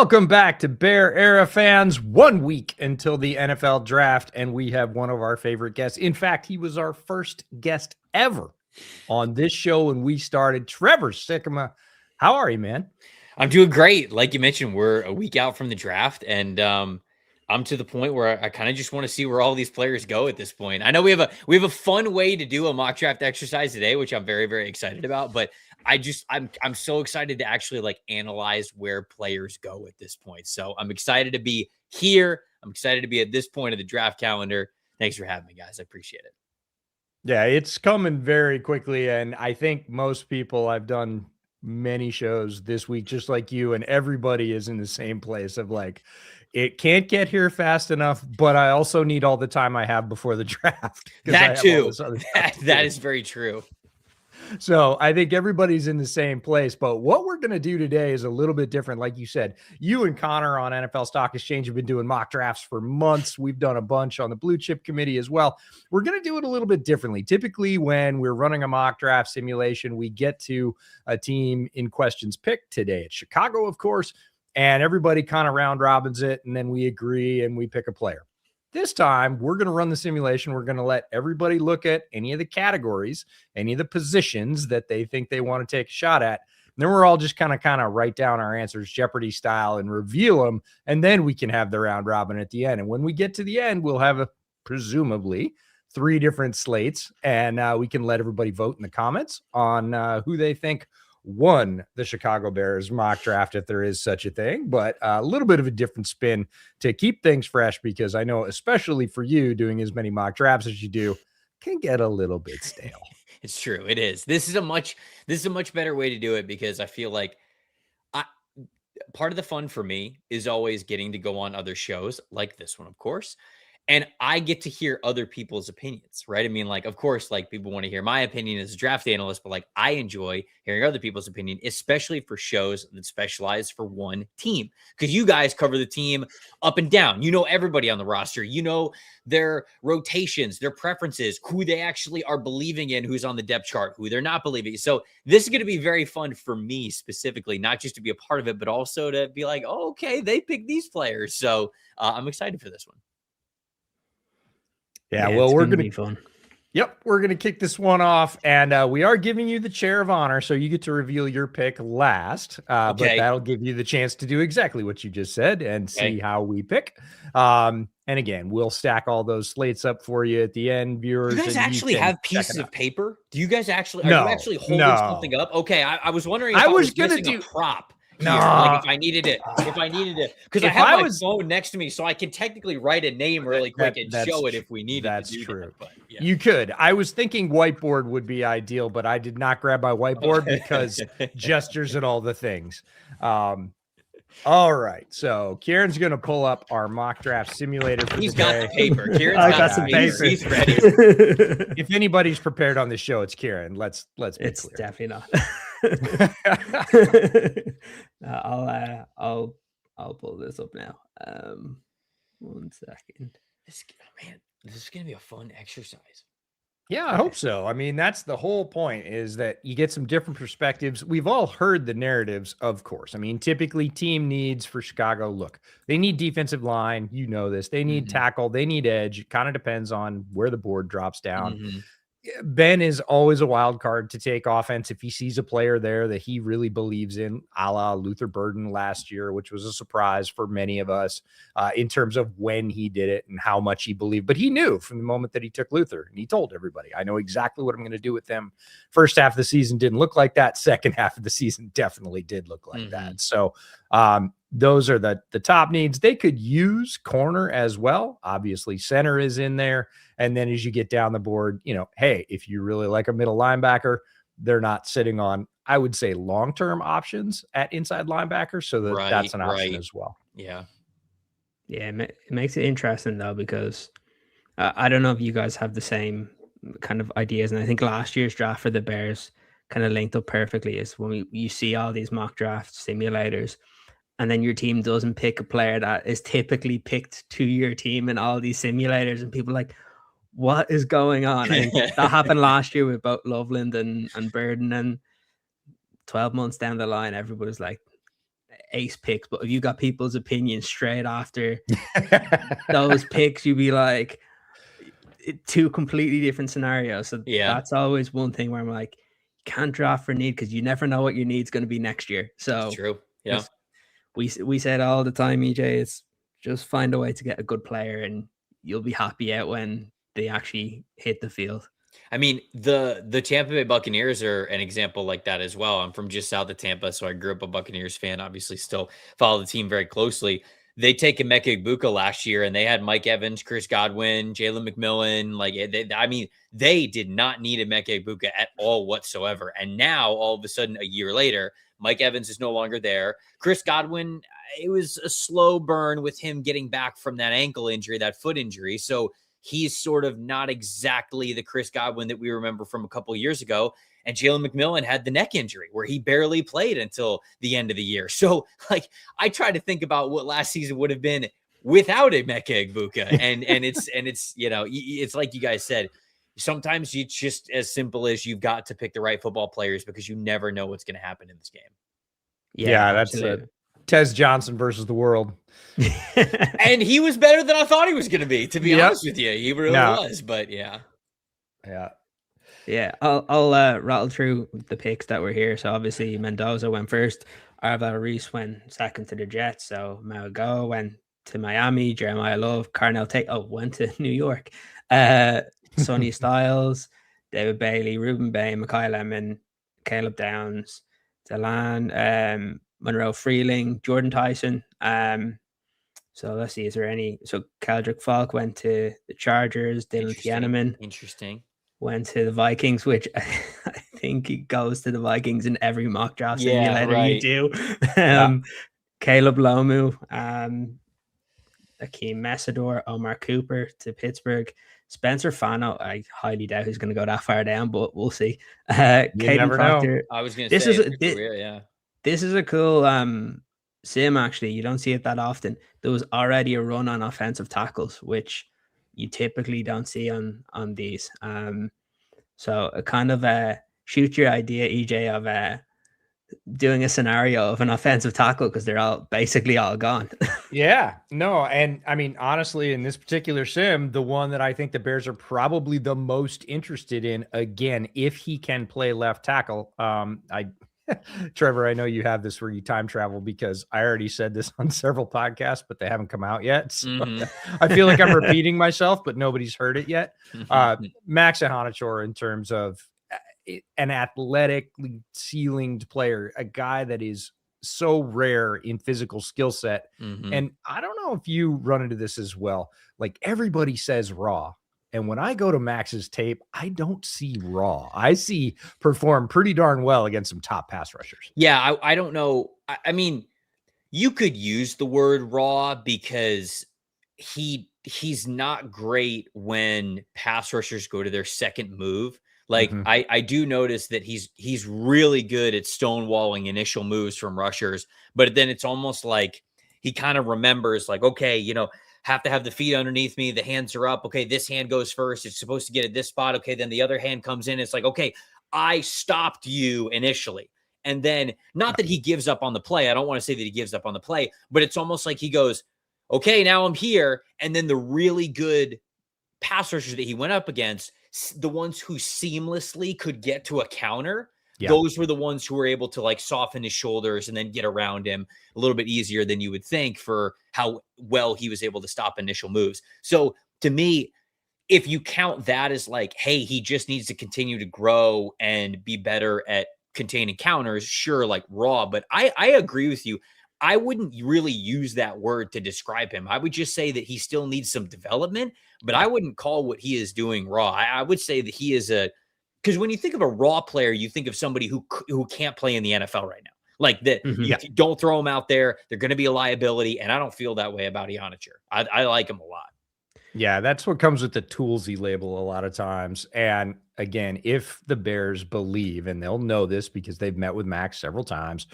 Welcome back to Bear Era fans. 1 week until the NFL draft, and we have one of our favorite guests. In fact, he was our first guest ever on this show when we started. Trevor Sikkema, how are you, man? I'm doing great. Like you mentioned, we're a week out from the draft, and I'm to the point where I kind of just want to see where all these players go at this point. I know we have a fun way to do a mock draft exercise today, which I'm very, very excited about, but I'm so excited to actually like analyze where players go at this point. So I'm excited to be here. I'm excited to be at this point of the draft calendar. Thanks for having me, guys. I appreciate it. Yeah, it's coming very quickly, and I think most people, I've done many shows this week just like you, and everybody is in the same place of like, it can't get here fast enough, but I also need all the time I have before the draft. That too. That is very true. So I think everybody's in the same place, but what we're going to do today is a little bit different. Like you said, you and Connor on NFL Stock Exchange have been doing mock drafts for months. We've done a bunch on the blue chip committee as well. We're going to do it a little bit differently. Typically when we're running a mock draft simulation, we get to a team in question's pick. Today it's Chicago, of course, and everybody kind of round robins it. And then we agree and we pick a player. This time, we're going to run the simulation. We're going to let everybody look at any of the categories, any of the positions that they think they want to take a shot at. And then we're all just kind of write down our answers, Jeopardy style, and reveal them. And then we can have the round robin at the end. And when we get to the end, we'll have presumably 3 different slates. And we can let everybody vote in the comments on who they think won the Chicago Bears mock draft, if there is such a thing, but a little bit of a different spin to keep things fresh, because I know, especially for you, doing as many mock drafts as you do can get a little bit stale. It's true. It is. This is a much better way to do it, because I feel like part of the fun for me is always getting to go on other shows like this one, of course. And I get to hear other people's opinions, right? I mean, like, of course, like people want to hear my opinion as a draft analyst, but like I enjoy hearing other people's opinion, especially for shows that specialize for one team, because you guys cover the team up and down. You know everybody on the roster. You know their rotations, their preferences, who they actually are believing in, who's on the depth chart, who they're not believing. So this is going to be very fun for me specifically, not just to be a part of it, but also to be like, oh, okay, they picked these players. So I'm excited for this one. Yeah, well, we're going to be fun. Yep, we're going to kick this one off, and we are giving you the chair of honor, so you get to reveal your pick last, but that'll give you the chance to do exactly what you just said and see how we pick. And again, we'll stack all those slates up for you at the end, viewers. Do you guys actually have pieces of paper? Do you guys actually, are you actually holding something up? Okay, I was wondering if I was going to do a prop. No, like if I needed to, because I have my phone next to me, so I can technically write a name really quick and show it if we need it. That's true. But, yeah. You could. I was thinking whiteboard would be ideal, but I did not grab my whiteboard because gestures and all the things. All right, so Kieran's going to pull up our mock draft simulator for He's the got day. the paper. Kieran's got some paper. He's ready. If anybody's prepared on the show, it's Kieran. Let's be it's clear. Definitely not. I'll pull this up now. 1 second. This is gonna be a fun exercise. Yeah, I hope so. I mean, that's the whole point, is that you get some different perspectives. We've all heard the narratives, of course. I mean, typically team needs for Chicago, look, they need defensive line. You know this. They need tackle. They need edge. It kind of depends on where the board drops down. Ben is always a wild card to take offense if he sees a player there that he really believes in, a la Luther Burden last year, which was a surprise for many of us in terms of when he did it and how much he believed. But he knew from the moment that he took Luther, and he told everybody, I know exactly what I'm going to do with them. First half of the season didn't look like that. Second half of the season definitely did look like that. So those are the top needs. They could use corner as well. Obviously, center is in there. And then as you get down the board, you know, hey, if you really like a middle linebacker, they're not sitting on, I would say, long-term options at inside linebacker. So that's an option as well. Yeah. Yeah, it makes it interesting, though, because I don't know if you guys have the same kind of ideas. And I think last year's draft for the Bears kind of linked up perfectly, is when you see all these mock draft simulators, and then your team doesn't pick a player that is typically picked to your team in all these simulators, and people are like, what is going on? I think that happened last year with both Loveland and Burden, and 12 months down the line, everybody's like, ace picks, but if you got people's opinions straight after those picks, you'd be like, two completely different scenarios. So that's always one thing where I'm like, you can't draft for need because you never know what your need's going to be next year. So it's true. Yeah. We said all the time, EJ, it's just find a way to get a good player and you'll be happy out when they actually hit the field. I mean, the Tampa Bay Buccaneers are an example like that as well. I'm from just south of Tampa, so I grew up a Buccaneers fan, obviously still follow the team very closely. They take Emeka Egbuka last year, and they had Mike Evans, Chris Godwin, Jalen McMillan. Like, they did not need Emeka Egbuka at all whatsoever. And now, all of a sudden, a year later, Mike Evans is no longer there. Chris Godwin, it was a slow burn with him getting back from that ankle injury, that foot injury. So he's sort of not exactly the Chris Godwin that we remember from a couple of years ago. And Jalen McMillan had the neck injury where he barely played until the end of the year. So, like, I try to think about what last season would have been without Emeka Egbuka. And it's, you know, it's like you guys said, sometimes it's just as simple as you've got to pick the right football players because you never know what's going to happen in this game. Yeah, that's Tez Johnson versus the world. And he was better than I thought he was going to be, to be honest with you. He really was, but yeah. I'll rattle through the picks that were here. So obviously Mendoza went first. Arvell Reese went second to the Jets. So Mago went to Miami. Jeremiah Love, Carnell Tate went to New York. Sonny Styles, David Bailey, Ruben Bay, Mekhi Lemon, Caleb Downs, Delan, Monroe Freeling, Jordan Tyson. So let's see, is there any? So Keldrick Falk went to the Chargers. Dylan Tianeman. Interesting. Went to the Vikings, which I think he goes to the Vikings in every mock draft simulator you do. Caleb Lomu, Akeem Messidor, Omar Cooper to Pittsburgh. Spencer Fano, I highly doubt he's going to go that far down, but we'll see. Caden Proctor. I was going to say, this is a cool sim, actually. You don't see it that often. There was already a run on offensive tackles, which you typically don't see on these. So a kind of shoot your idea, EJ, of doing a scenario of an offensive tackle because they're all basically all gone. Yeah, no. And I mean, honestly, in this particular sim, the one that I think the Bears are probably the most interested in, again, if he can play left tackle, Trevor, I know you have this where you time travel because I already said this on several podcasts, but they haven't come out yet. So I feel like I'm repeating myself, but nobody's heard it yet. Max Ahanachor, in terms of an athletically ceilinged player, a guy that is so rare in physical skill set. And I don't know if you run into this as well. Like, everybody says raw. And when I go to Max's tape, I don't see raw. I see perform pretty darn well against some top pass rushers. Yeah, I don't know. I mean, you could use the word raw because he's not great when pass rushers go to their second move. Like, I do notice that he's really good at stonewalling initial moves from rushers, but then it's almost like he kind of remembers, like, okay, you know, have to have the feet underneath me. The hands are up. Okay, this hand goes first. It's supposed to get at this spot. Okay, then the other hand comes in. It's like, okay, I stopped you initially. And then, not that he gives up on the play. I don't want to say that he gives up on the play, but it's almost like he goes, okay, now I'm here. And then the really good pass rushers that he went up against, the ones who seamlessly could get to a counter, those were the ones who were able to, like, soften his shoulders and then get around him a little bit easier than you would think for how well he was able to stop initial moves. So to me, if you count that as like, hey, he just needs to continue to grow and be better at containing counters, sure, like raw. But I agree with you. I wouldn't really use that word to describe him. I would just say that he still needs some development, but I wouldn't call what he is doing raw. I would say that he is because when you think of a raw player, you think of somebody who can't play in the NFL right now. Like that, you don't throw them out there. They're going to be a liability. And I don't feel that way about Ahanachor. I like him a lot. Yeah, that's what comes with the toolsy label a lot of times. And again, if the Bears believe, and they'll know this because they've met with Max several times,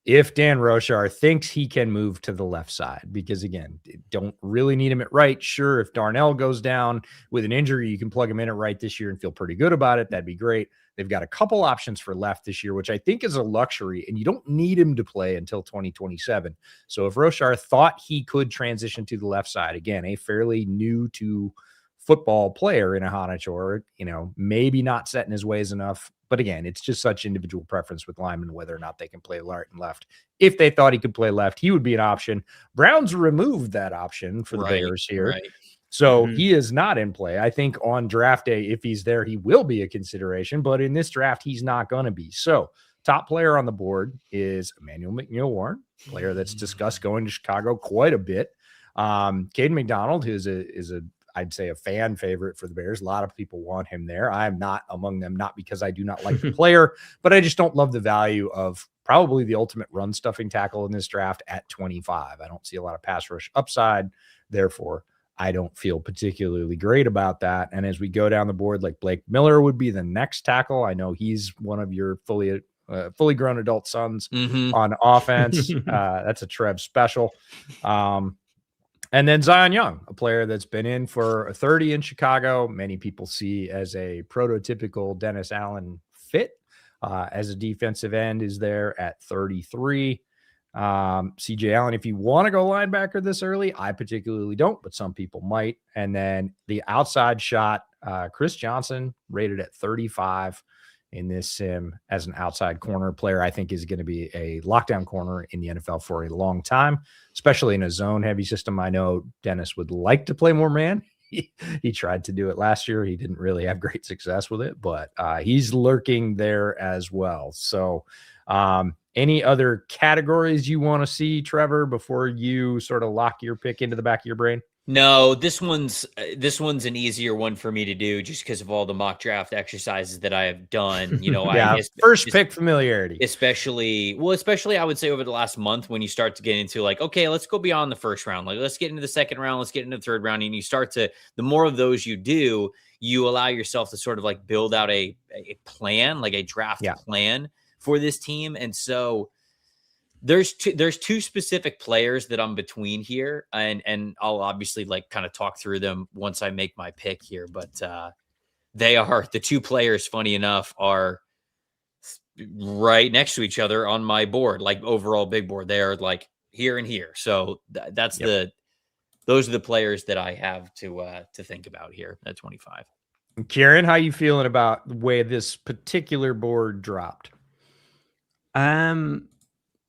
if Dan Rochar thinks he can move to the left side, because again, don't really need him at right. Sure, if Darnell goes down with an injury, you can plug him in at right this year and feel pretty good about it. That'd be great. They've got a couple options for left this year, which I think is a luxury, and you don't need him to play until 2027. So if Rochar thought he could transition to the left side, again, a fairly new to football player in a Hanachor, maybe not set in his ways enough. But again, it's just such individual preference with linemen, whether or not they can play right and left. If they thought he could play left, he would be an option. Browns removed that option for the Bears here. Right. So he is not in play. I think on draft day, if he's there, he will be a consideration. But in this draft, he's not going to be. So top player on the board is Emmanuel McNeil-Warren, player that's discussed going to Chicago quite a bit. Caden McDonald, who is I'd say a fan favorite for the Bears. A lot of people want him there. I'm not among them, not because I do not like the player, but I just don't love the value of probably the ultimate run stuffing tackle in this draft at 25. I don't see a lot of pass rush upside. Therefore, I don't feel particularly great about that. And as we go down the board, like Blake Miller would be the next tackle. I know he's one of your fully grown adult sons on offense. That's a Trev special. And then Zion Young, a player that's been in for a 30 in Chicago. Many people see as a prototypical Dennis Allen fit as a defensive end, is there at 33. CJ Allen, if you want to go linebacker this early, I particularly don't, but some people might. And then the outside shot, Chris Johnson, rated at 35 in this sim as an outside corner player, I think is going to be a lockdown corner in the NFL for a long time, especially in a zone heavy system. I know Dennis would like to play more man. He tried to do it last year. He didn't really have great success with it, but he's lurking there as well. So any other categories you want to see, Trevor, before you sort of lock your pick into the back of your brain? No, this one's an easier one for me to do just because of all the mock draft exercises that I have done. Yeah, first pick familiarity, especially I would say over the last month when you start to get into like, okay, let's go beyond the first round. Like, let's get into the second round, let's get into the third round, and you start to, the more of those you do, you allow yourself to sort of like build out a plan, like a draft plan for this team, and so. There's two specific players that I'm between here, and I'll obviously like kind of talk through them once I make my pick here. But they are the two players. Funny enough, are right next to each other on my board, like overall big board. They are like here and here. So that's those are the players that I have to think about here at 25. Kieran, how you feeling about the way this particular board dropped?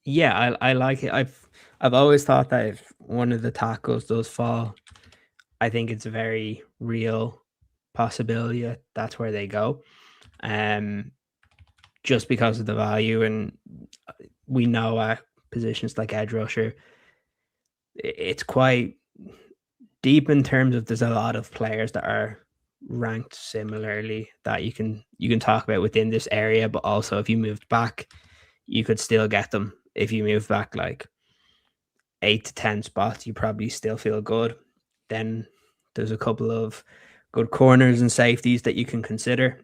Yeah, I like it. I've always thought that if one of the tackles does fall, I think it's a very real possibility that that's where they go. Just because of the value, and we know at positions like edge rusher, it's quite deep in terms of there's a lot of players that are ranked similarly that you can talk about within this area, but also if you moved back, you could still get them. If you move back like 8 to 10 spots, you probably still feel good. Then there's a couple of good corners and safeties that you can consider.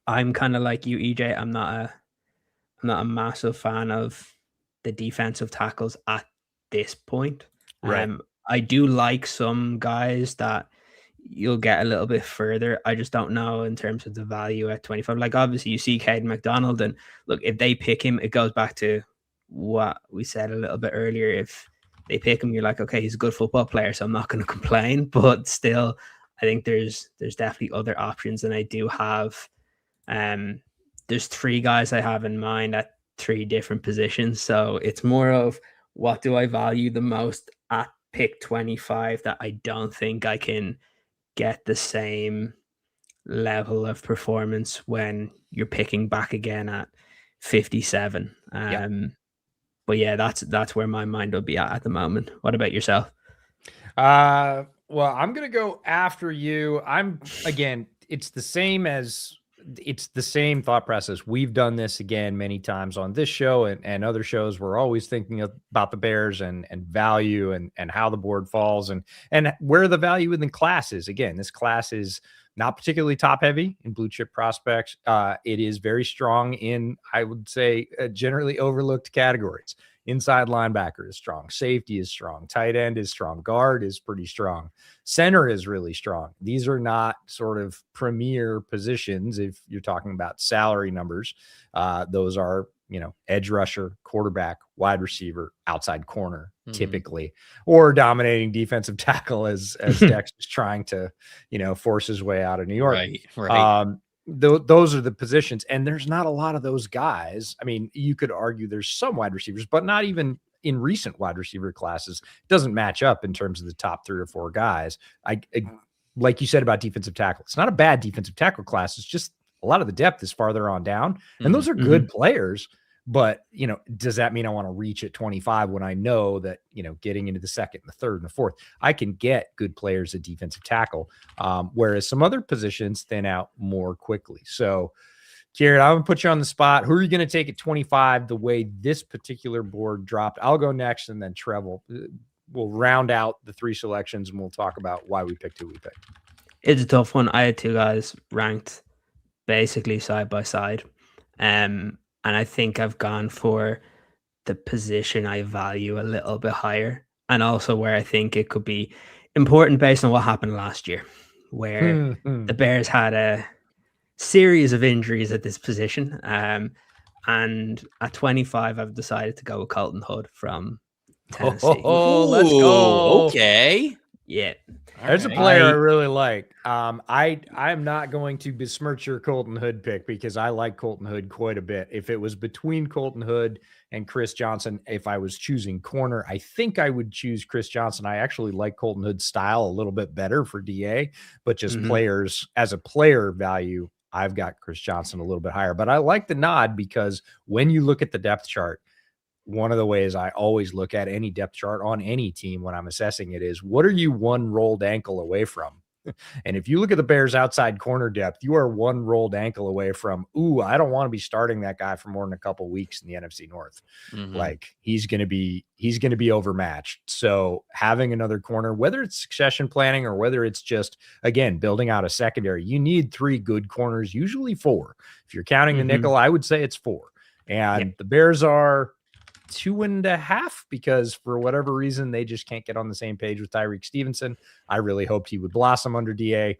I'm kind of like you, EJ. I'm not a massive fan of the defensive tackles at this point. Right. I do like some guys that you'll get a little bit further. I just don't know in terms of the value at 25. Like obviously you see Caden McDonald, and look, if they pick him, it goes back to what we said a little bit earlier. If they pick him, you're like, okay, he's a good football player, so I'm not going to complain. But still, I think there's definitely other options, and I do have there's 3 guys I have in mind at 3 different positions. So it's more of what do I value the most at pick 25 that I don't think I can get the same level of performance when you're picking back again at 57. But yeah, that's where my mind will be at the moment. What about yourself? Well, I'm going to go after you. Again, it's the same as it's the same thought process. We've done this again many times on this show and other shows. We're always thinking about the Bears and value and how the board falls and where the value in the class is. Again, this class is not particularly top heavy in blue chip prospects. It is very strong in, I would say, generally overlooked categories. Inside linebacker is strong. Safety is strong. Tight end is strong. Guard is pretty strong. Center is really strong. These are not sort of premier positions. If you're talking about salary numbers, those are, edge rusher, quarterback, wide receiver, outside corner, typically, or dominating defensive tackle as Dex is trying to, force his way out of New York. Right. Those are the positions, and there's not a lot of those guys. I mean, you could argue there's some wide receivers, but not even in recent wide receiver classes. It doesn't match up in terms of the top 3 or 4 guys. I like you said about defensive tackle. It's not a bad defensive tackle class. It's just a lot of the depth is farther on down, and those are good players. But, does that mean I want to reach at 25 when I know that, getting into the second, the third, and the fourth, I can get good players at defensive tackle, whereas some other positions thin out more quickly. So, Kieran, I'm going to put you on the spot. Who are you going to take at 25 the way this particular board dropped? I'll go next, and then Trevor will round out the 3 selections, and we'll talk about why we picked who we picked. It's a tough one. I had 2 guys ranked basically side by side. And I think I've gone for the position I value a little bit higher, and also where I think it could be important based on what happened last year, where the Bears had a series of injuries at this position. And at 25, I've decided to go with Colton Hood from Tennessee. Let's go. Okay. Yeah. There's a player I really like. I'm not going to besmirch your Colton Hood pick because I like Colton Hood quite a bit. If it was between Colton Hood and Chris Johnson, if I was choosing corner, I think I would choose Chris Johnson. I actually like Colton Hood's style a little bit better for DA, but just players as a player value, I've got Chris Johnson a little bit higher. But I like the nod because when you look at the depth chart, one of the ways I always look at any depth chart on any team when I'm assessing it is, what are you one rolled ankle away from? And if you look at the Bears outside corner depth, you are one rolled ankle away from, I don't want to be starting that guy for more than a couple of weeks in the NFC North. Like he's going to be overmatched. So having another corner, whether it's succession planning or whether it's just, again, building out a secondary, you need 3 good corners, usually 4. If you're counting the nickel, I would say it's 4. And the Bears are 2.5 because for whatever reason they just can't get on the same page with Tyreek Stevenson. I really hoped he would blossom under DA.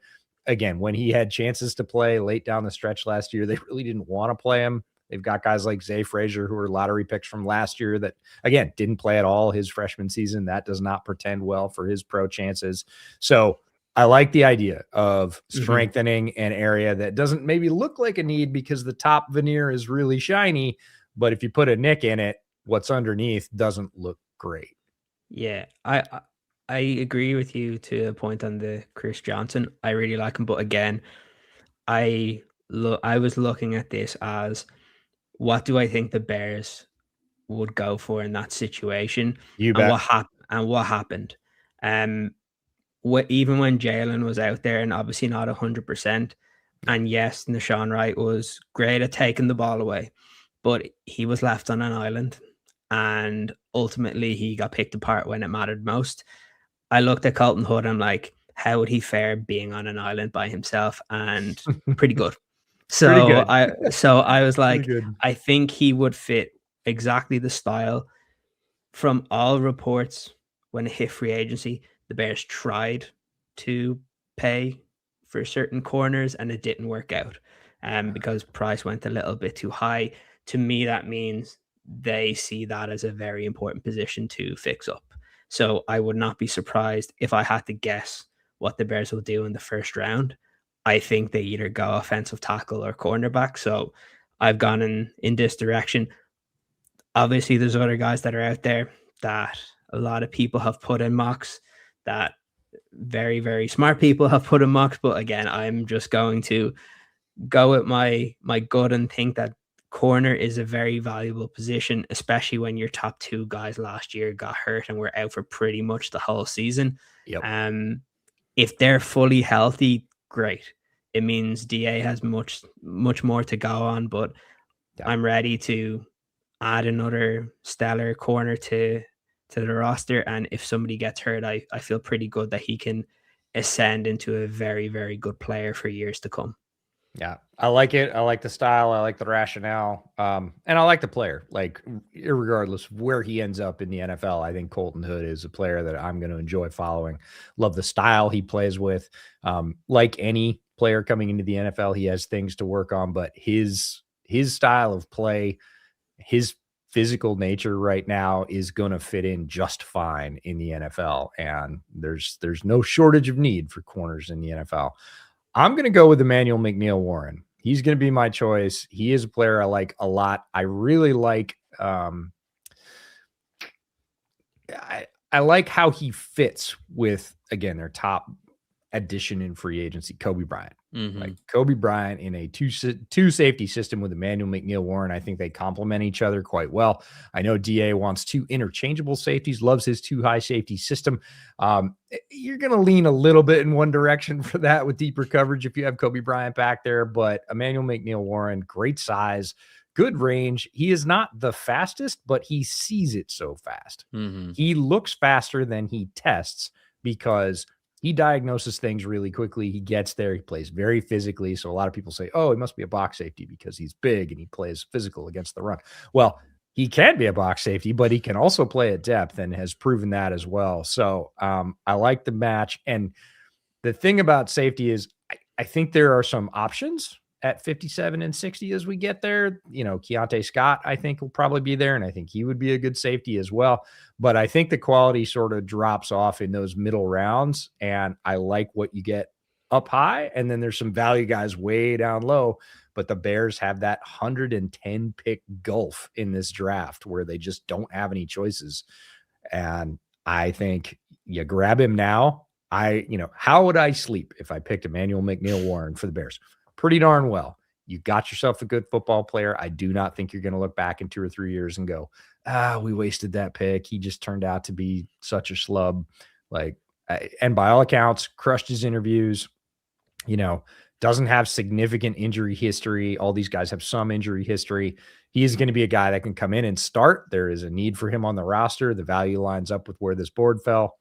Again, when he had chances to play late down the stretch last year, they really didn't want to play him. They've got guys like Zay Frazier who are lottery picks from last year that, again, didn't play at all his freshman season. That does not portend well for his pro chances. So I like the idea of strengthening an area that doesn't maybe look like a need because the top veneer is really shiny, but if you put a nick in it, what's underneath doesn't look great. Yeah, I agree with you to a point on the Chris Johnson. I really like him, but again, I was looking at this as, what do I think the Bears would go for in that situation? You bet. And what happened? Even when Jalen was out there and obviously not 100%, and yes, Nashawn Wright was great at taking the ball away, but he was left on an island. And ultimately, he got picked apart when it mattered most. I looked at Colton Hood. I'm like, how would he fare being on an island by himself? And pretty good. So I was like, I think he would fit exactly the style. From all reports, when it hit free agency, the Bears tried to pay for certain corners, and it didn't work out. Because price went a little bit too high. To me, that means they see that as a very important position to fix up. So I would not be surprised if I had to guess what the Bears will do in the first round. I think they either go offensive tackle or cornerback. So I've gone in this direction. Obviously, there's other guys that are out there that a lot of people have put in mocks, that very, very smart people have put in mocks. But again, I'm just going to go with my gut and think that corner is a very valuable position, especially when your top 2 guys last year got hurt and were out for pretty much the whole season. If they're fully healthy, great. it means DA has much more to go on. But I'm ready to add another stellar corner to the roster. And if somebody gets hurt, I feel pretty good that he can ascend into a very, very good player for years to come. Yeah, I like it. I like the style. I like the rationale. And I like the player. Like, regardless of where he ends up in the NFL, I think Colton Hood is a player that I'm going to enjoy following. Love the style he plays with. Like any player coming into the NFL, he has things to work on, but his style of play, his physical nature right now is going to fit in just fine in the NFL. And there's no shortage of need for corners in the NFL. I'm going to go with Emmanuel McNeil-Warren. He's going to be my choice. He is a player I like a lot. I really like I like how he fits with, again, their top addition in free agency, Kobe Bryant. Like Kobe Bryant in a two safety system with Emmanuel McNeil-Warren. I think they complement each other quite well. I know DA wants 2 interchangeable safeties, loves his 2 high safety system. You're going to lean a little bit in one direction for that with deeper coverage if you have Kobe Bryant back there, but Emmanuel McNeil-Warren, great size, good range. He is not the fastest, but he sees it so fast. He looks faster than he tests because he diagnoses things really quickly. He gets there. He plays very physically. So a lot of people say, oh, he must be a box safety because he's big and he plays physical against the run. Well, he can be a box safety, but he can also play at depth and has proven that as well. So I like the match. And the thing about safety is I think there are some options at 57 and 60 as we get there. You know, Keontae Scott, I think, will probably be there, and I think he would be a good safety as well. But I think the quality sort of drops off in those middle rounds, and I like what you get up high, and then there's some value guys way down low. But the Bears have that 110 pick gulf in this draft where they just don't have any choices. And I think you grab him now. How would I sleep if I picked Emmanuel McNeil-Warren for the Bears? Pretty darn well. You got yourself a good football player. I do not think you're going to look back in 2 or 3 years and go, we wasted that pick. He just turned out to be such a schlub. And by all accounts, crushed his interviews, doesn't have significant injury history. All these guys have some injury history. He is going to be a guy that can come in and start. There is a need for him on the roster. The value lines up with where this board fell.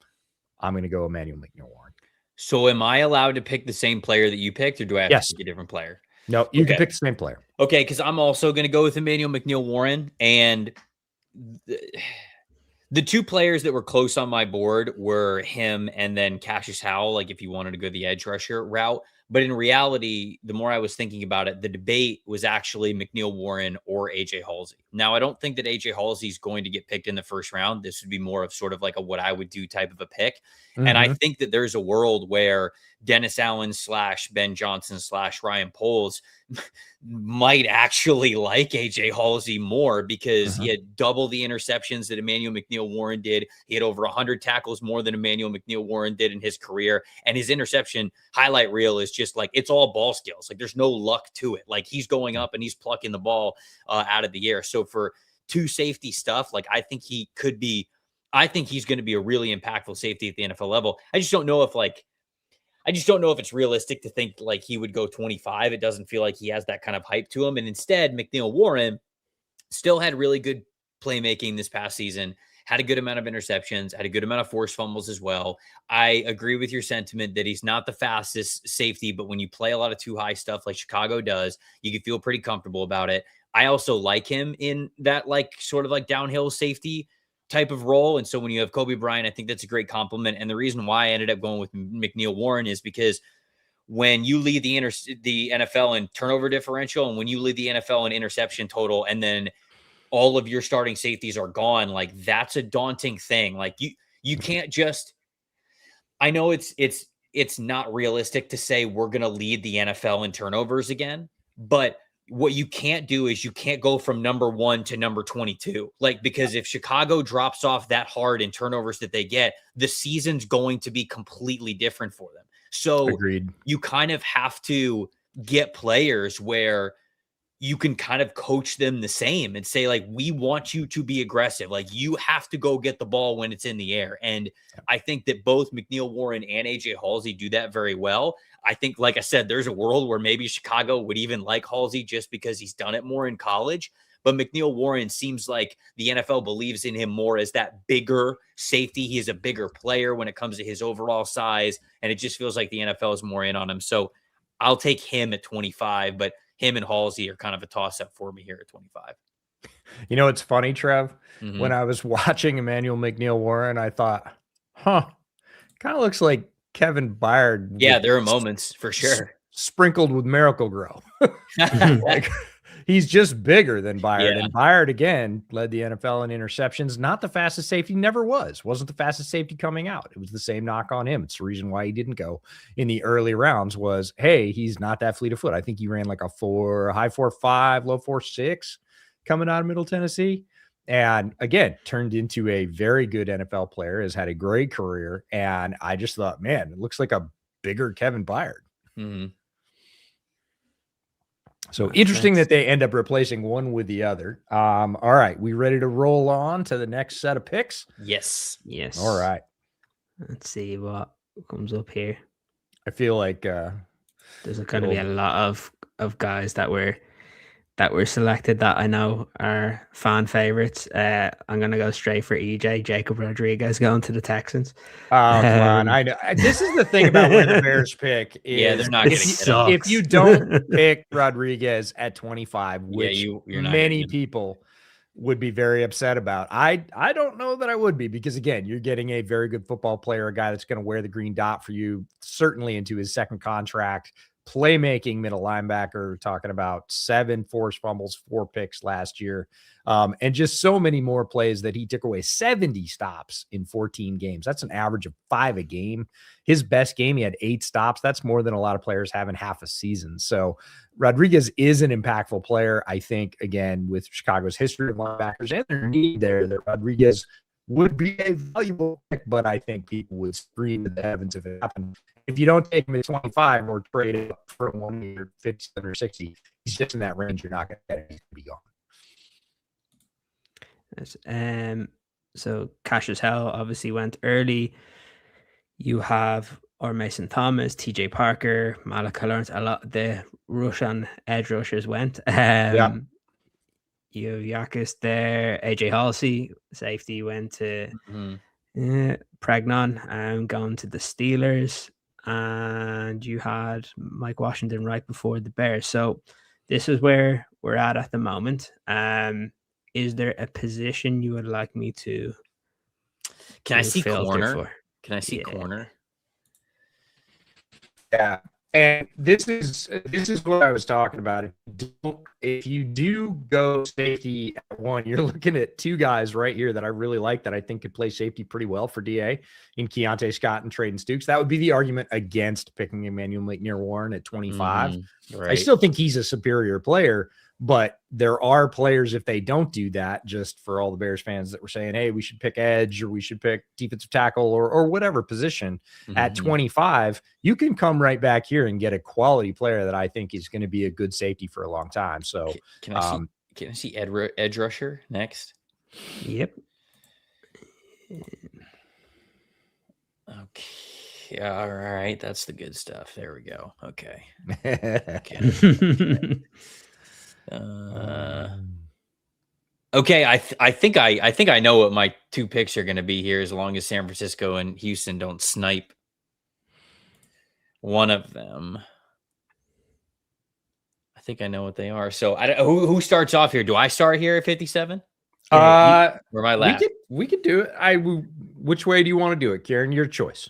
I'm going to go Emmanuel McNeil-Warren. So am I allowed to pick the same player that you picked, or do I have to pick a different player? No, you can pick the same player. Okay, because I'm also going to go with Emmanuel McNeil-Warren. And the 2 players that were close on my board were him and then Cassius Howell, like if you wanted to go the edge rusher route. But in reality, the more I was thinking about it, the debate was actually McNeil-Warren or AJ Halsey. Now, I don't think that AJ Halsey is going to get picked in the first round. This would be more of sort of like a what I would do type of a pick. And I think that there's a world where Dennis Allen / Ben Johnson / Ryan Poles might actually like AJ Halsey more because he had double the interceptions that Emmanuel McNeil-Warren did. He had over 100 tackles more than Emmanuel McNeil-Warren did in his career. And his interception highlight reel is just like, it's all ball skills. Like there's no luck to it. Like he's going up and he's plucking the ball out of the air. So for 2 safety stuff, like I think he's going to be a really impactful safety at the NFL level. I just don't know if it's realistic to think like he would go 25. It doesn't feel like he has that kind of hype to him. And instead, McNeil-Warren still had really good playmaking this past season, had a good amount of interceptions, had a good amount of forced fumbles as well. I agree with your sentiment that he's not the fastest safety, but when you play a lot of 2 high stuff like Chicago does, you can feel pretty comfortable about it. I also like him in that like sort of like downhill safety type of role. And so when you have Kobe Bryant, I think that's a great compliment. And the reason why I ended up going with McNeil-Warren is because when you lead the NFL in turnover differential, and when you lead the NFL in interception total, and then all of your starting safeties are gone, like that's a daunting thing. Like you can't just, I know it's not realistic to say we're going to lead the NFL in turnovers again, but what you can't do is you can't go from number 1 to number 22. Like, because if Chicago drops off that hard in turnovers that they get, the season's going to be completely different for them. So Agreed. You kind of have to get players where you can kind of coach them the same and say, like, we want you to be aggressive. Like, you have to go get the ball when it's in the air. And I think that both McNeil Warren and AJ Halsey do that very well. I think, like I said, there's a world where maybe Chicago would even like Halsey just because he's done it more in college. But McNeil Warren seems like the NFL believes in him more as that bigger safety. He is a bigger player when it comes to his overall size. And it just feels like the NFL is more in on him. So I'll take him at 25, but him and Halsey are kind of a toss-up for me here at 25. You know, it's funny, Trev. When I was watching Emmanuel McNeil Warren, I thought, kind of looks like Kevin Byard. Yeah, there are moments for sure. Sprinkled with Miracle-Gro. Like, he's just bigger than Byard. Yeah. And Byard, again, led the NFL in interceptions. Not the fastest safety, never was. Wasn't the fastest safety coming out. It was the same knock on him. It's the reason why he didn't go in the early rounds was, hey, he's not that fleet of foot. I think he ran like a high 4.5, low 4.6 coming out of Middle Tennessee. And again, turned into a very good NFL player, has had a great career. And I just thought, man, it looks like a bigger Kevin Byard. Mm-hmm. So interesting that they end up replacing one with the other. All right. We ready to roll on to the next set of picks? Yes. Yes. All right. Let's see what comes up here. I feel like there's going to be a lot of guys that were selected that I know are fan favorites. I'm going to go straight for EJ, Jacob Rodriguez, going to the Texans. Oh, come on. I know. This is the thing about when the Bears pick. Yeah, they're not going to get up. If you don't pick Rodriguez at 25, which you're not many people would be very upset about. I don't know that I would be, because again, you're getting a very good football player, a guy that's going to wear the green dot for you, certainly into his second contract. Playmaking middle linebacker, talking about 7 forced fumbles, 4 picks last year, and just so many more plays that he took away. 70 stops in 14 games. That's an average of 5 a game. His best game, he had 8 stops. That's more than a lot of players have in half a season. So Rodriguez is an impactful player. I think, again, with Chicago's history of linebackers and their need there, that Rodriguez would be a valuable pick, but I think people would scream to the heavens if it happened. If you don't take him at 25 or trade it for 1 year, 57 or 60, he's just in that range. You're not going to get it. He's going to be gone. Yes. So Cassius Hell obviously went early. You have Mason Thomas, TJ Parker, Malachi Lawrence. A lot of the rush on edge rushers went. You have Yakis there. AJ Halsey, safety, went to Pregnon, going to the Steelers. And you had Mike Washington right before the Bears. So this is where we're at the moment. Is there a position you would like me to? Can I see corner? Can I see corner? Yeah. And this is what I was talking about. If you do go safety at 1, you're looking at 2 guys right here that I really like, that I think could play safety pretty well for DA, in Keontae Scott and Traden Stukes. That would be the argument against picking Emmanuel McNeil Warren at 25. Right. I still think he's a superior player, but there are players, if they don't do that, just for all the Bears fans that were saying, hey, we should pick edge, or we should pick defensive tackle, or whatever position at 25, you can come right back here and get a quality player that I think is going to be a good safety for a long time. So can I see edge rusher next? Yep. Okay. All right. That's the good stuff. There we go. Okay. Okay, I think I know what my 2 picks are going to be here, as long as San Francisco and Houston don't snipe one of them. I think I know what they are. So who starts off here? Do I start here at 57? Or am I last? We could do it. Which way do you want to do it, Kieran? Your choice.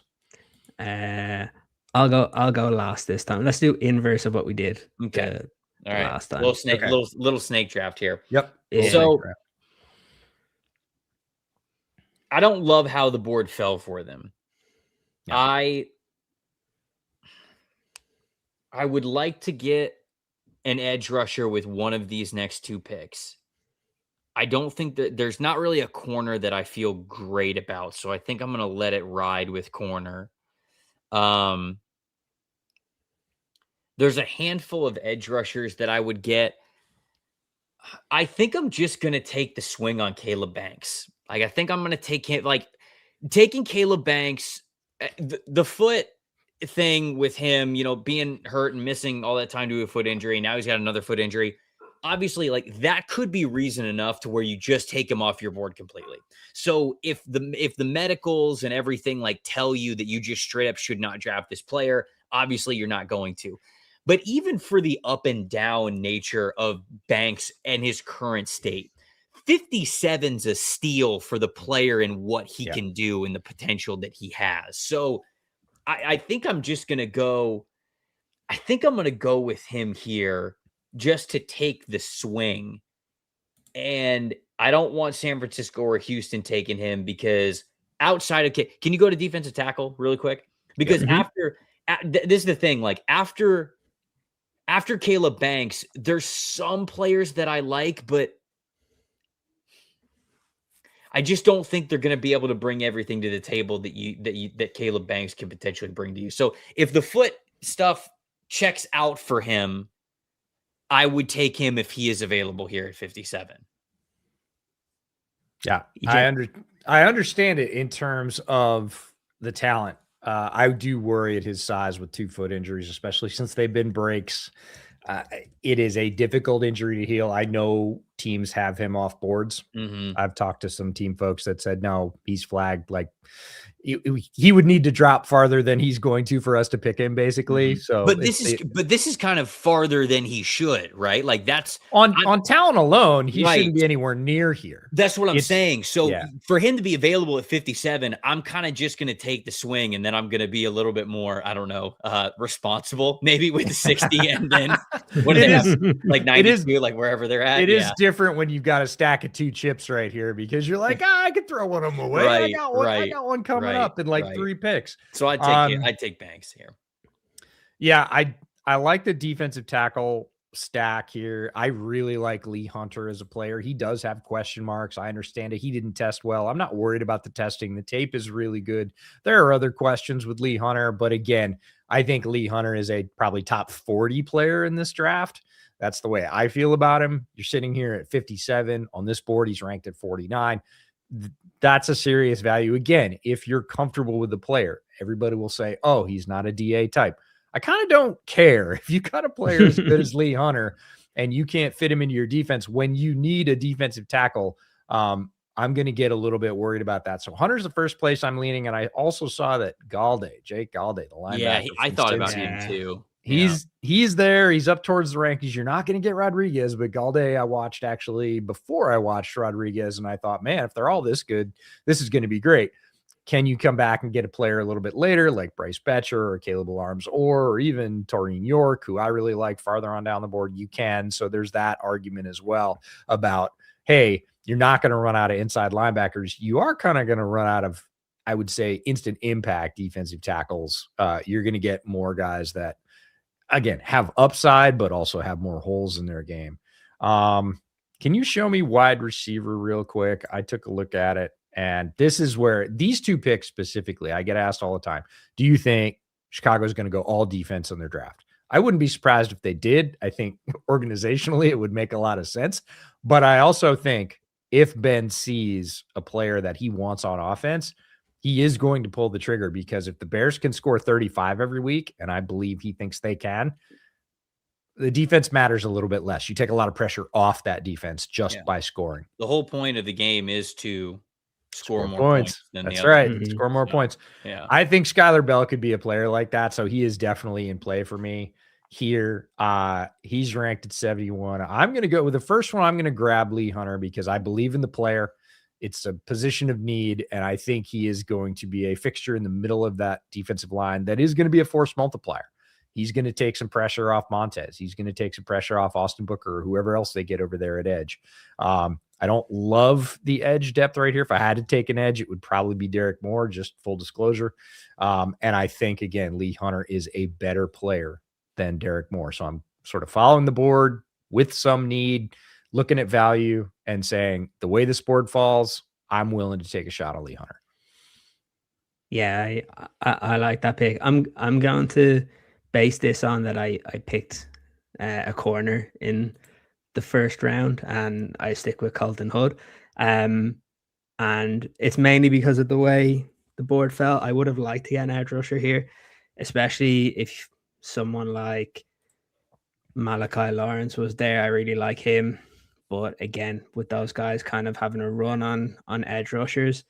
I'll go last this time. Let's do inverse of what we did. Okay. All right. Last time. Little snake draft here. Yep. So I don't love how the board fell for them. Yeah. I would like to get an edge rusher with one of these next 2 picks. I don't think that there's not really a corner that I feel great about, so I think I'm going to let it ride with corner. There's a handful of edge rushers that I would get. I think I'm just going to take the swing on Caleb Banks. Like, I think I'm going to take him, like, taking Caleb Banks, the foot thing with him, being hurt and missing all that time due to a foot injury. Now he's got another foot injury. Obviously, like, that could be reason enough to where you just take him off your board completely. So if the medicals and everything like tell you that you just straight up should not draft this player, obviously you're not going to. But even for the up and down nature of Banks and his current state, 57's a steal for the player and what he can do and the potential that he has. So I think I'm just going to go. I think I'm going to go with him here just to take the swing. And I don't want San Francisco or Houston taking him because outside of, can you go to defensive tackle really quick? Because this is the thing, like after Caleb Banks, there's some players that I like, but I just don't think they're going to be able to bring everything to the table that Caleb Banks can potentially bring to you. So if the foot stuff checks out for him, I would take him if he is available here at 57. Yeah, I understand it in terms of the talent. I do worry at his size with 2 foot injuries, especially since they've been breaks. It is a difficult injury to heal. I know teams have him off boards. I've talked to some team folks that said, no, he's flagged. Like he would need to drop farther than he's going to for us to pick him, basically. So, but this is kind of farther than he should, right? Like that's on talent alone, he shouldn't be anywhere near here. That's what I'm saying. So for him to be available at 57, I'm kind of just going to take the swing, and then I'm going to be a little bit more, I don't know, responsible maybe with the 60, and then what do they have, like 92, like wherever they're at. It is different when you've got a stack of 2 chips right here because you're like, I could throw one of them away. I got one coming up in like 3 picks. So I'd take Banks here. Yeah, I like the defensive tackle stack here. I really like Lee Hunter as a player. He does have question marks. I understand it. He didn't test well. I'm not worried about the testing. The tape is really good. There are other questions with Lee Hunter, but again, I think Lee Hunter is a probably top 40 player in this draft. That's the way I feel about him. You're sitting here at 57 on this board. He's ranked at 49. That's a serious value. Again, if you're comfortable with the player, everybody will say, oh, he's not a DA type. I kind of don't care if you got a player as good as Lee Hunter and you can't fit him into your defense when you need a defensive tackle. I'm going to get a little bit worried about that. So Hunter's the first place I'm leaning. And I also saw that Jake Galde, the linebacker. Yeah, I thought about him too. He's there. He's up towards the rankings. You're not going to get Rodriguez, but Galde I watched actually before I watched Rodriguez, and I thought, man, if they're all this good, this is going to be great. Can you come back and get a player a little bit later, like Bryce Betcher or Caleb Alarms or even Taurine York, who I really like farther on down the board? You can. So there's that argument as well about, hey, you're not going to run out of inside linebackers. You are kind of going to run out of, I would say, instant impact defensive tackles. You're going to get more guys that, again, have upside, but also have more holes in their game. Can you show me wide receiver real quick? I took a look at it, and this is where these 2 picks specifically, I get asked all the time, do you think Chicago is going to go all defense on their draft? I wouldn't be surprised if they did. I think organizationally it would make a lot of sense. But I also think if Ben sees a player that he wants on offense, he is going to pull the trigger, because if the Bears can score 35 every week, and I believe he thinks they can, the defense matters a little bit less. You take a lot of pressure off that defense just by scoring. The whole point of the game is to score more points than That's the other. right. Score more points. Yeah. I think Skylar Bell could be a player like that. So he is definitely in play for me here. He's ranked at 71. I'm going to go with the first one. I'm going to grab Lee Hunter because I believe in the player. It's a position of need, and I think he is going to be a fixture in the middle of that defensive line that is going to be a force multiplier. He's going to take some pressure off Montez. He's going to take some pressure off Austin Booker or whoever else they get over there at edge. I don't love the edge depth right here. If I had to take an edge, it would probably be Derek Moore, just full disclosure. And I think, again, Lee Hunter is a better player than Derek Moore. So I'm sort of following the board with some need, looking at value and saying, the way this board falls, I'm willing to take a shot on Lee Hunter. Yeah, I like that pick. I'm going to base this on that I picked a corner in the first round, and I stick with Colton Hood. And it's mainly because of the way the board fell. I would have liked to get an edge rusher here, especially if someone like Malachi Lawrence was there. I really like him. But again, with those guys kind of having a run on edge rushers,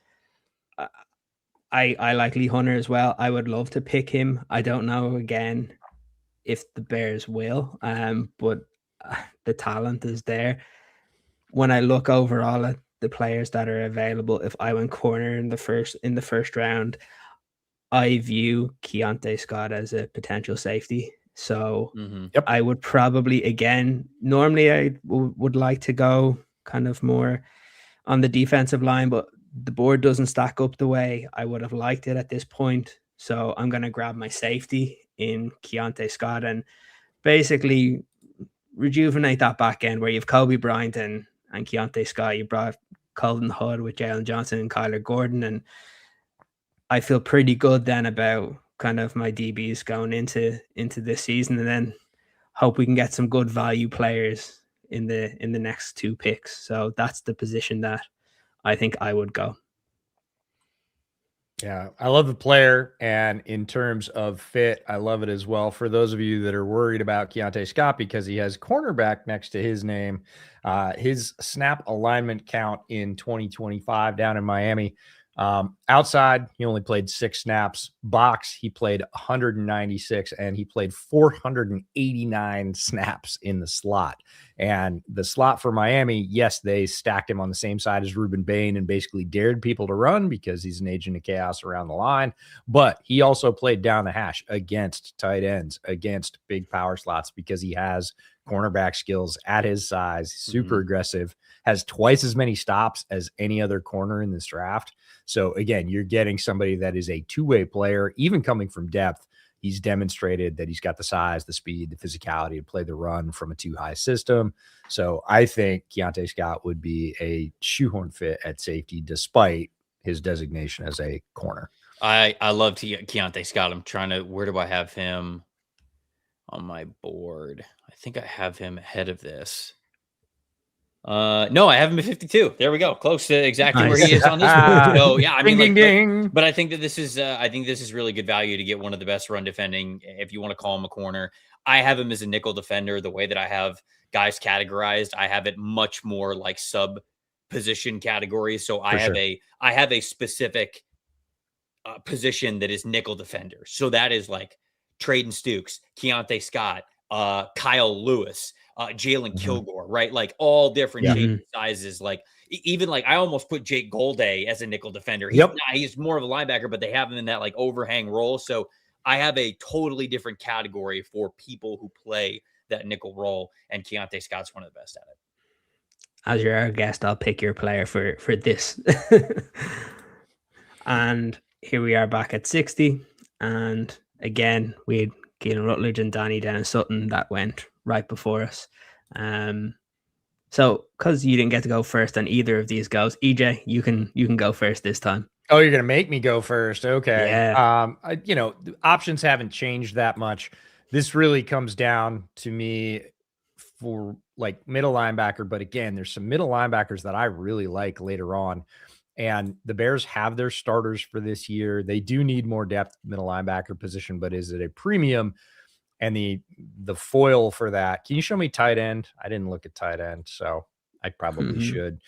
I like Lee Hunter as well. I would love to pick him. I don't know again if the Bears will, but the talent is there. When I look overall at the players that are available, if I went corner in the first round, I view Keontae Scott as a potential safety. So Yep. I would probably, again, normally I would like to go kind of more on the defensive line, but the board doesn't stack up the way I would have liked it at this point. So I'm going to grab my safety in Keontae Scott and basically rejuvenate that back end where you've Kobe Bryant and Keontae Scott. You brought Colton Hood with Jalen Johnson and Kyler Gordon, and I feel pretty good then about kind of my DBs going into this season, and then hope we can get some good value players in the next 2 picks. So that's the position that I think I would go. Yeah, I love the player, and in terms of fit, I love it as well. For those of you that are worried about Keontae Scott because he has cornerback next to his name, his snap alignment count in 2025 down in Miami, outside, he only played 6 snaps. Box, he played 196, and he played 489 snaps in the slot. And the slot for Miami, yes, they stacked him on the same side as Ruben Bain and basically dared people to run because he's an agent of chaos around the line. But he also played down the hash against tight ends, against big power slots, because he has cornerback skills at his size, super aggressive, has twice as many stops as any other corner in this draft. So again, you're getting somebody that is a two-way player, even coming from depth. He's demonstrated that he's got the size, the speed, the physicality to play the run from a 2-high system. So I think Keontae Scott would be a shoehorn fit at safety, despite his designation as a corner. I love Keontae Scott. I'm trying to, where do I have him on my board? I think I have him ahead of this. No, I have him at 52. There we go. Close to exactly where he is on this one. So yeah, I mean, ding. But I think that this is really good value to get one of the best run defending, if you want to call him a corner. I have him as a nickel defender. The way that I have guys categorized, I have it much more like sub position categories. So I have a specific position that is nickel defender. So that is like Traden Stukes, Keontae Scott, Kyle Lewis, Jalen Kilgore, right? Like all different shapes, sizes. Like even like I almost put Jake Golday as a nickel defender. He's more of a linebacker, but they have him in that like overhang role. So I have a totally different category for people who play that nickel role, and Keontae Scott's one of the best at it. As your guest, I'll pick your player for this. And here we are back at 60. And again, we had Keelan Rutledge and Danny Dennis Sutton that went right before us. So because you didn't get to go first on either of these goes, EJ, you can go first this time. Oh, you're gonna make me go first. Okay. Yeah. The options haven't changed that much. This really comes down to me for like middle linebacker, but again, there's some middle linebackers that I really like later on. And the Bears have their starters for this year. They do need more depth middle linebacker position, but is it a premium? And the foil for that, can you show me tight end? I didn't look at tight end, so I probably should.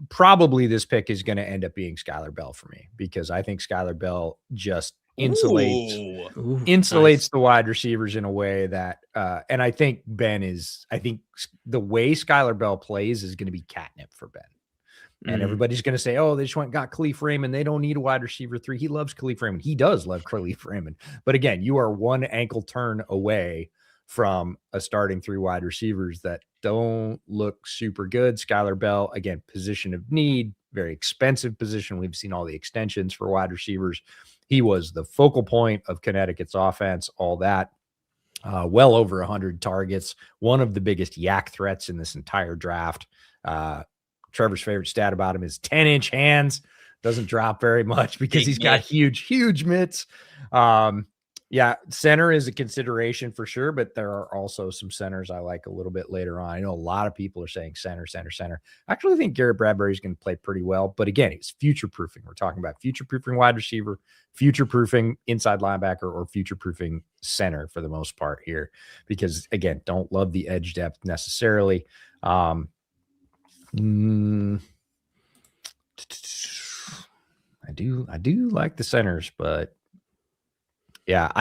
Probably this pick is going to end up being Skylar Bell for me, because I think Skylar Bell just insulates the wide receivers in a way that, and I think the way Skylar Bell plays is going to be catnip for Ben. And everybody's going to say, oh, they just went and got Khalif Raymond. They don't need a wide receiver 3. He loves Khalif Raymond. He does love Khalif Raymond. But again, you are one ankle turn away from a starting 3 wide receivers that don't look super good. Skylar Bell, again, position of need, very expensive position. We've seen all the extensions for wide receivers. He was the focal point of Connecticut's offense, all that. Well over 100 targets, one of the biggest yak threats in this entire draft. Trevor's favorite stat about him is 10-inch hands. Doesn't drop very much because he's got huge mitts. Yeah, center is a consideration for sure, but there are also some centers I like a little bit later on. I know a lot of people are saying center, center, center. I actually think Garrett Bradbury is going to play pretty well, but again, it's future proofing. We're talking about future proofing wide receiver, future proofing inside linebacker, or future proofing center for the most part here, because again, don't love the edge depth necessarily. I do like the centers, but yeah,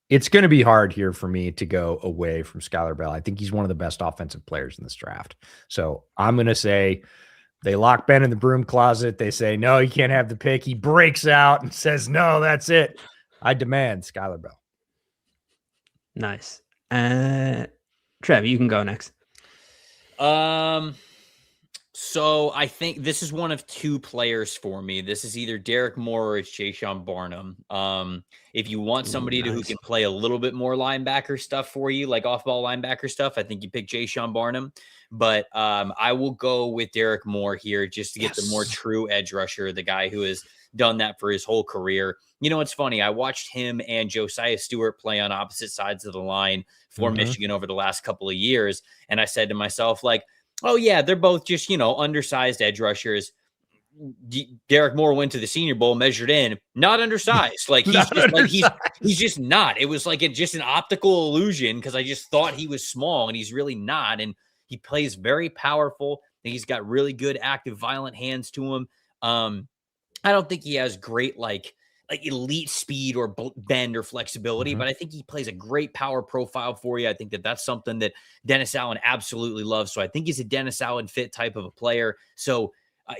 it's going to be hard here for me to go away from Skylar Bell. I think he's one of the best offensive players in this draft. So I'm going to say they lock Ben in the broom closet. They say, no, you can't have the pick. He breaks out and says, no, that's it. I demand Skylar Bell. Nice. Trev, you can go next. So I think this is one of two players for me. This is either Derek Moore or it's Jayshon Barnum. If you want somebody who can play a little bit more linebacker stuff for you, like off-ball linebacker stuff, I think you pick Jayshon Barnum. But I will go with Derek Moore here just to get the more true edge rusher, the guy who has done that for his whole career. You know, it's funny. I watched him and Josiah Stewart play on opposite sides of the line for Michigan over the last couple of years. And I said to myself, like, oh, yeah, they're both just, you know, undersized edge rushers. Derek Moore went to the Senior Bowl, measured in, not undersized. Like he's just undersized. Like he's just not. It was like just an optical illusion because I just thought he was small and he's really not. And he plays very powerful. And he's got really good, active, violent hands to him. I don't think he has great like elite speed or bend or flexibility, but I think he plays a great power profile for you. I think that's something that Dennis Allen absolutely loves. So I think he's a Dennis Allen fit type of a player. So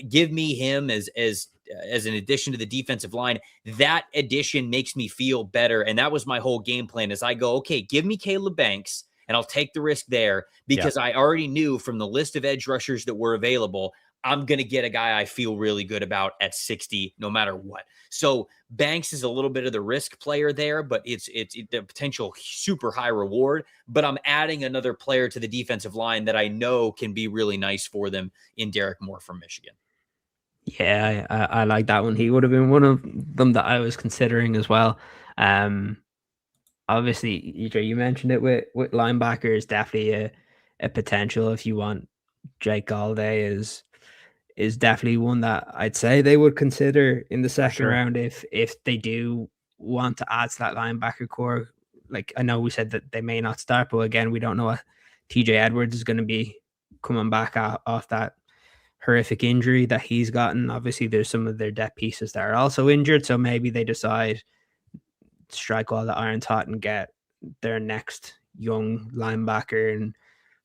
give me him as an addition to the defensive line. That addition makes me feel better. And that was my whole game plan as I go, okay, give me Caleb Banks and I'll take the risk there because I already knew from the list of edge rushers that were available, I'm going to get a guy I feel really good about at 60, no matter what. So Banks is a little bit of the risk player there, but it's the potential super high reward. But I'm adding another player to the defensive line that I know can be really nice for them in Derek Moore from Michigan. Yeah, I like that one. He would have been one of them that I was considering as well. Obviously, EJ, you mentioned it with linebacker is definitely a potential if you want. Jake Galday is definitely one that I'd say they would consider in the second round if they do want to add to that linebacker core. Like I know we said that they may not start, but again, we don't know what TJ Edwards is going to be coming back off that horrific injury that he's gotten. Obviously, there's some of their depth pieces that are also injured, so maybe they decide to strike while the iron's hot and get their next young linebacker, and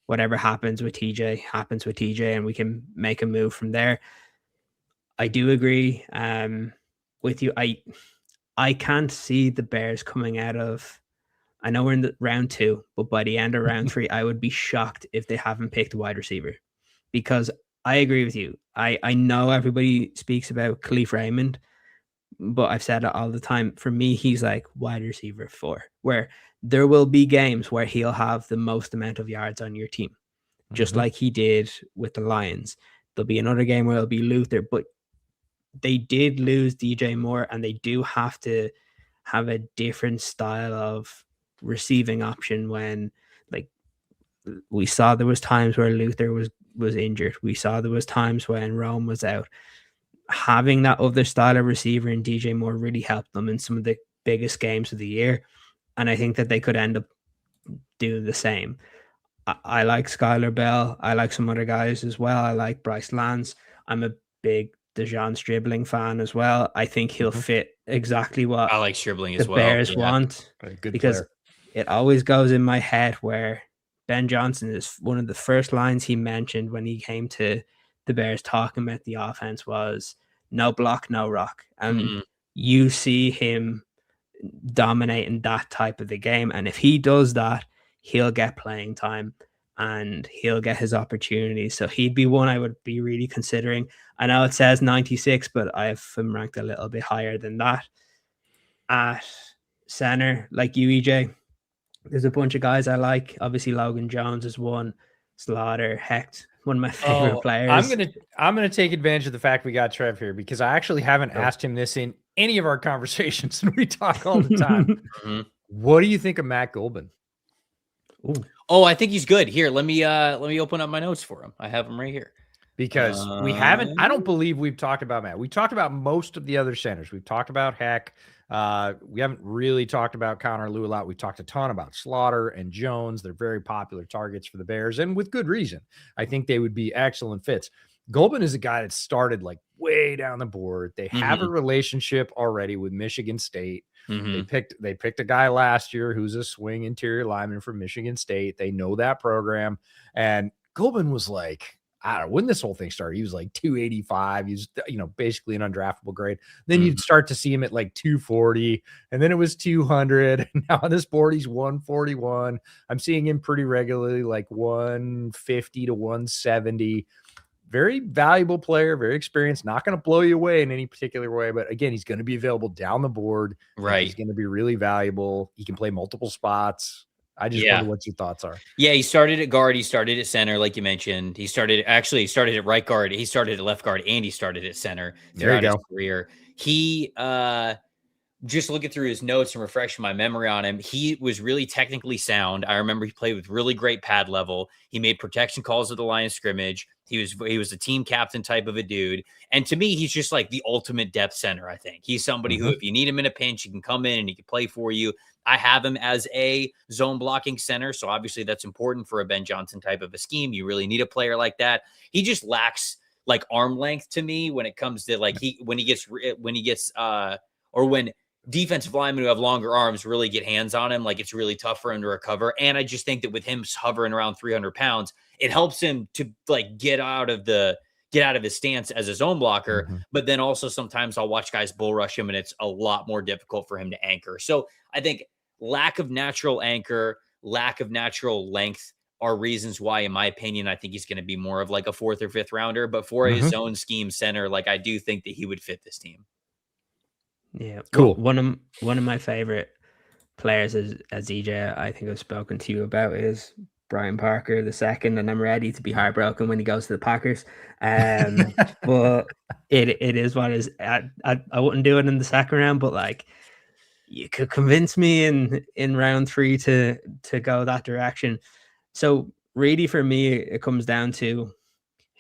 whatever happens with TJ, and we can make a move from there. I do agree with you. I can't see the Bears coming out of, I know we're in the round 2, but by the end of round 3, I would be shocked if they haven't picked a wide receiver, because I agree with you. I know everybody speaks about Khalif Raymond, but I've said it all the time. For me, he's like wide receiver 4, where there will be games where he'll have the most amount of yards on your team, just like he did with the Lions. There'll be another game where it'll be Luther, but they did lose DJ Moore, and they do have to have a different style of receiving option when, like, we saw there was times where Luther was injured. We saw there was times when Rome was out. Having that other style of receiver in DJ Moore really helped them in some of the biggest games of the year. And I think that they could end up doing the same. I like Skylar Bell. I like some other guys as well. I like Bryce Lance. I'm a big DeJon Stribling fan as well. I think he'll fit exactly what I like Stribling as the well. Bears want. Good because player. It always goes in my head where Ben Johnson is one of the first lines he mentioned when he came to the Bears talking about the offense was no block, no rock. And you see him dominating that type of the game. And if he does that, he'll get playing time and he'll get his opportunities. So he'd be one I would be really considering. I know it says 96, but I have him ranked a little bit higher than that. At center, like you, EJ, there's a bunch of guys I like. Obviously, Logan Jones is one. Slaughter, Hecht, one of my favorite players. I'm gonna take advantage of the fact we got Trev here because I actually haven't asked him this in any of our conversations, and we talk all the time. What do you think of Matt Golban? Ooh. Oh, I think he's good. Here, let me open up my notes for him. I have him right here. Because we haven't, I don't believe we've talked about Matt. We talked about most of the other centers. We've talked about Heck. We haven't really talked about Connor Lew a lot. We talked a ton about Slaughter and Jones. They're very popular targets for the Bears, and with good reason. I think they would be excellent fits. Golban is a guy that started like way down the board. They have a relationship already with Michigan State. They picked a guy last year who's a swing interior lineman from Michigan State. They know that program. And Golban was like, I don't know, when this whole thing started, he was like 285. He's, basically an undraftable grade. Then you'd start to see him at like 240, and then it was 200. And now on this board, he's 141. I'm seeing him pretty regularly, like 150 to 170. Very valuable player, very experienced, not going to blow you away in any particular way. But again, he's going to be available down the board. Right. He's going to be really valuable. He can play multiple spots. I just wonder what your thoughts are. Yeah, he started at guard. He started at center, like you mentioned. He started at right guard. He started at left guard, and he started at center throughout his career. He, just looking through his notes and refreshing my memory on him, he was really technically sound. I remember he played with really great pad level. He made protection calls at the line of scrimmage. He was a team captain type of a dude. And to me, he's just like the ultimate depth center, I think. He's somebody who, if you need him in a pinch, he can come in and he can play for you. I have him as a zone blocking center. So obviously that's important for a Ben Johnson type of a scheme. You really need a player like that. He just lacks like arm length to me when it comes to like when defensive linemen who have longer arms really get hands on him. Like it's really tough for him to recover. And I just think that with him hovering around 300 pounds, it helps him to like get out of his stance as a zone blocker. But then also sometimes I'll watch guys bull rush him and it's a lot more difficult for him to anchor. So I think lack of natural anchor, lack of natural length are reasons why, in my opinion, I think he's going to be more of like a 4th or 5th rounder. But for a zone scheme center, like I do think that he would fit this team. Yeah, cool. One of my favorite players as EJ, I think I've spoken to you about, is Brian Parker II, and I'm ready to be heartbroken when he goes to the Packers. But it is what it is. I wouldn't do it in the second round, but like you could convince me in round 3 to go that direction. So really, for me, it comes down to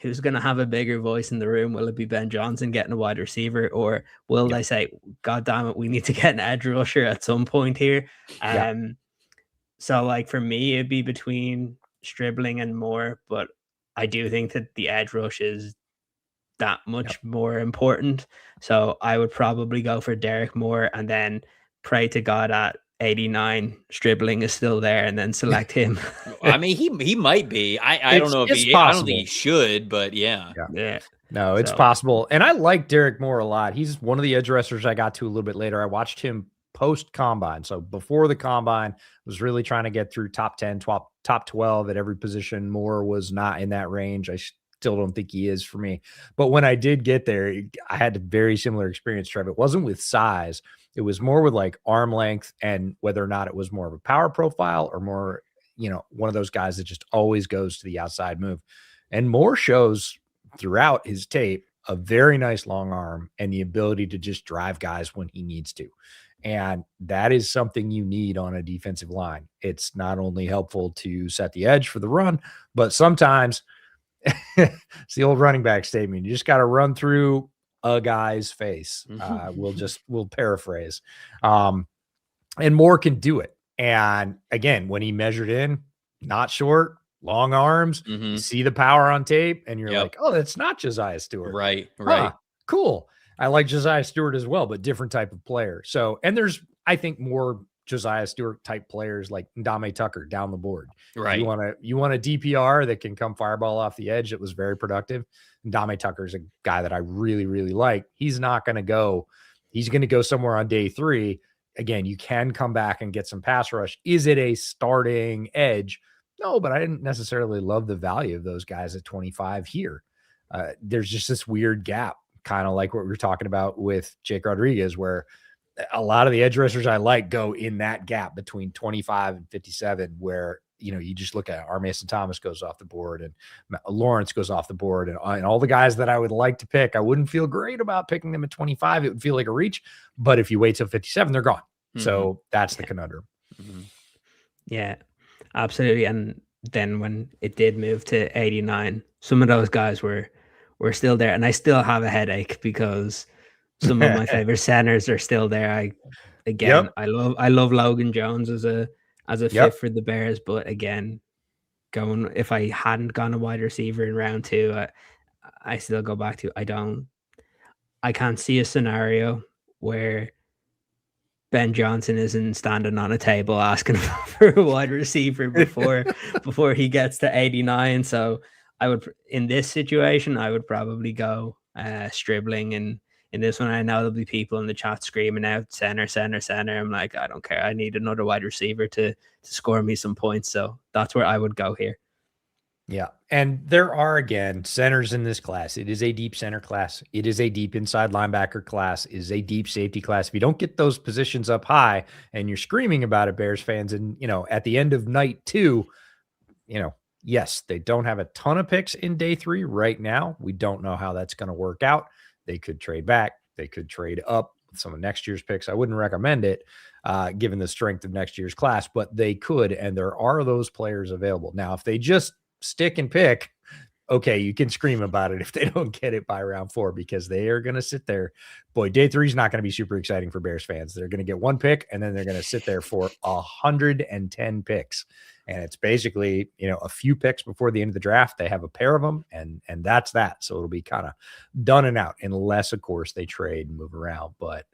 who's going to have a bigger voice in the room. Will it be Ben Johnson getting a wide receiver, or will they say, God damn it, we need to get an edge rusher at some point here? So like for me, it'd be between Stribling and Moore, but I do think that the edge rush is that much more important. So I would probably go for Derek Moore and then pray to God at 89 Stribling is still there and then select him. I mean, he might be. I don't know if he, I don't think he should, but yeah. No, it's possible. And I like Derek Moore a lot. He's one of the edge rushers I got to a little bit later. I watched him post combine. So before the combine, was really trying to get through top 10, top 12 at every position. Moore was not in that range. I still don't think he is for me. But when I did get there, I had a very similar experience, Trev. It wasn't with size. It was more with like arm length and whether or not it was more of a power profile or more, one of those guys that just always goes to the outside move. And Moore shows throughout his tape a very nice long arm and the ability to just drive guys when he needs to. And that is something you need on a defensive line. It's not only helpful to set the edge for the run, but sometimes it's the old running back statement. You just got to run through a guy's face. We'll paraphrase. And Moore can do it. And again, when he measured in, not short, long arms, you see the power on tape and you're like, oh, that's not Josiah Stewart. Right. Cool. I like Josiah Stewart as well, but different type of player. So, and there's, I think, more Josiah Stewart type players like Ndame Tucker down the board. Right. You want a DPR that can come fireball off the edge that was very productive. Ndame Tucker is a guy that I really, really like. He's not going to go. He's going to go somewhere on day 3. Again, you can come back and get some pass rush. Is it a starting edge? No, but I didn't necessarily love the value of those guys at 25 here. There's just this weird gap, kind of like what we were talking about with Jake Rodriguez, where a lot of the edge rushers I like go in that gap between 25 and 57, where, you just look at R. Mason Thomas goes off the board and Lawrence goes off the board and all the guys that I would like to pick. I wouldn't feel great about picking them at 25. It would feel like a reach, but if you wait till 57, they're gone. So that's the conundrum. Yeah, absolutely. And then when it did move to 89, some of those guys were still there, and I still have a headache because some of my favorite centers are still there. Yep. I love Logan Jones as a fit Yep. for the Bears, but again, if I hadn't gone a wide receiver in round 2, I still go back to I can't see a scenario where Ben Johnson isn't standing on a table asking for a wide receiver before he gets to 89. So I would, in this situation, I would probably go Stribling, and in this one, I know there'll be people in the chat screaming out center, center, center. I'm like, I don't care. I need another wide receiver to score me some points. So that's where I would go here. Yeah. And there are, again, centers in this class. It is a deep center class. It is a deep inside linebacker class. It is a deep safety class. If you don't get those positions up high and you're screaming about it, Bears fans, and, at the end of night 2, yes, they don't have a ton of picks in day 3 right now. We don't know how that's going to work out. They could trade back. They could trade up with some of next year's picks. I wouldn't recommend it given the strength of next year's class, but they could, and there are those players available. Now, if they just stick and pick, okay, you can scream about it if they don't get it by round 4, because they are going to sit there. Boy, day 3 is not going to be super exciting for Bears fans. They're going to get 1 pick, and then they're going to sit there for 110 picks. And it's basically, a few picks before the end of the draft. They have a pair of them, and that's that. So it'll be kind of done and out, unless, of course, they trade and move around. But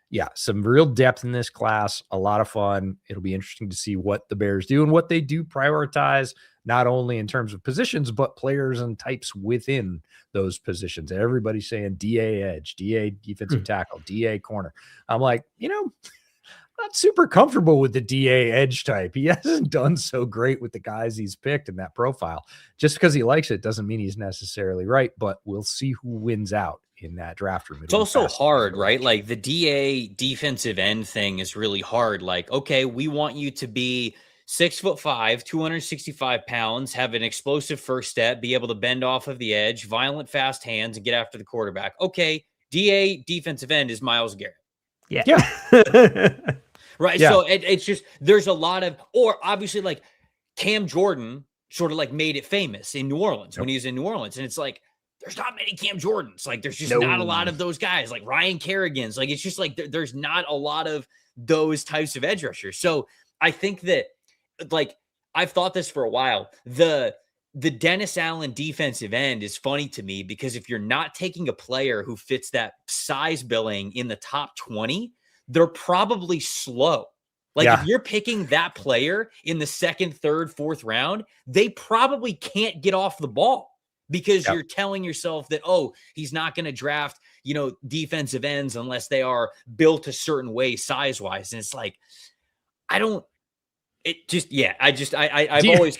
yeah, some real depth in this class, a lot of fun. It'll be interesting to see what the Bears do and what they do prioritize, not only in terms of positions, but players and types within those positions. Everybody's saying DA edge, DA defensive tackle, DA corner. I'm like, not super comfortable with the DA edge type. He hasn't done so great with the guys he's picked in that profile. Just because he likes it doesn't mean he's necessarily right, but we'll see who wins out in that draft room. It's also hard, right? Like the DA defensive end thing is really hard. Like, okay, we want you to be 6'5", 265 pounds, have an explosive first step, be able to bend off of the edge, violent, fast hands, and get after the quarterback. Okay, DA defensive end is Myles Garrett. Yeah. Right. Yeah. So it's just, there's a lot of, or obviously like Cam Jordan sort of like made it famous in New Orleans when he was in New Orleans. And it's like, there's not many Cam Jordans. Like there's just not a lot of those guys, like Ryan Kerrigan's. Like, it's just like, there's not a lot of those types of edge rushers. So I think that, like, I've thought this for a while. The Dennis Allen defensive end is funny to me because if you're not taking a player who fits that size billing in the top 20, they're probably slow. Like if you're picking that player in the 2nd, 3rd, 4th round, they probably can't get off the ball because you're telling yourself that, oh, he's not going to draft, defensive ends unless they are built a certain way size-wise. And it's like, I've always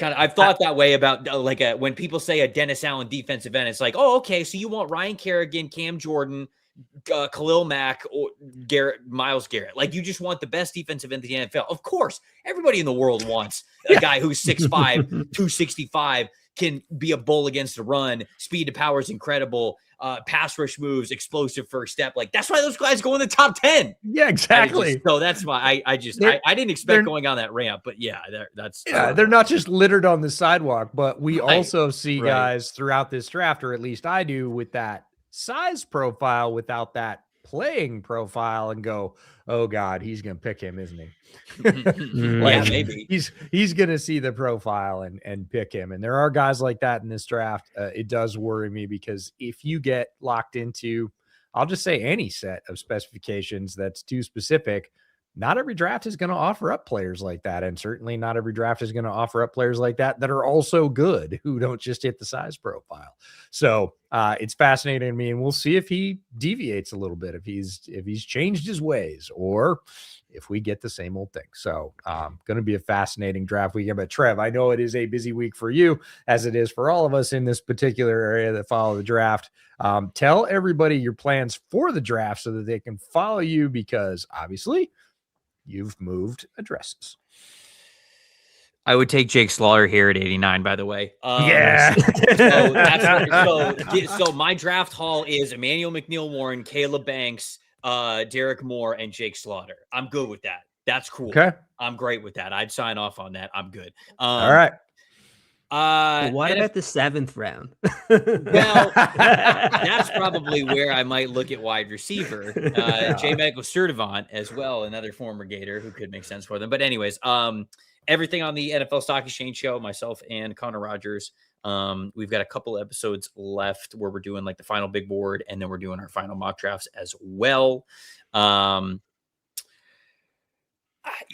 I've thought that way about when people say a Dennis Allen defensive end, it's like, oh, okay, so you want Ryan Kerrigan, Cam Jordan, Khalil Mack, or Myles Garrett. Like, you just want the best defensive end in the NFL. Of course, everybody in the world wants a guy who's 6'5", 265, can be a bull against the run, speed to power is incredible, pass rush moves, explosive first step. Like, that's why those guys go in the top 10. Yeah, exactly. So that's why I didn't expect going on that ramp, but they're not just littered on the sidewalk, but we also see guys throughout this draft, or at least I do, with that size profile without that playing profile, and go, oh God, he's going to pick him, isn't he? Maybe he's going to see the profile and pick him. And there are guys like that in this draft. It does worry me because if you get locked into, I'll just say, any set of specifications that's too specific, not every draft is going to offer up players like that. And certainly not every draft is going to offer up players like that are also good, who don't just hit the size profile. So it's fascinating to me, and we'll see if he deviates a little bit, if he's changed his ways, or if we get the same old thing. So going to be a fascinating draft weekend. But Trev, I know it is a busy week for you, as it is for all of us in this particular area that follow the draft. Tell everybody your plans for the draft so that they can follow you, because obviously you've moved addresses. I would take Jake Slaughter here at 89, by the way. So my draft haul is Emmanuel McNeil-Warren, Caleb Banks, Derek Moore, and Jake Slaughter. I'm good with that. That's cool. Okay. I'm great with that. I'd sign off on that. I'm good. All right. But what about the 7th round? Well, that's probably where I might look at wide receiver. J. Michael Sturdivant as well, another former Gator who could make sense for them. But anyways, everything on the NFL Stock Exchange show, myself and Connor Rogers. We've got a couple episodes left where we're doing like the final big board, and then we're doing our final mock drafts as well.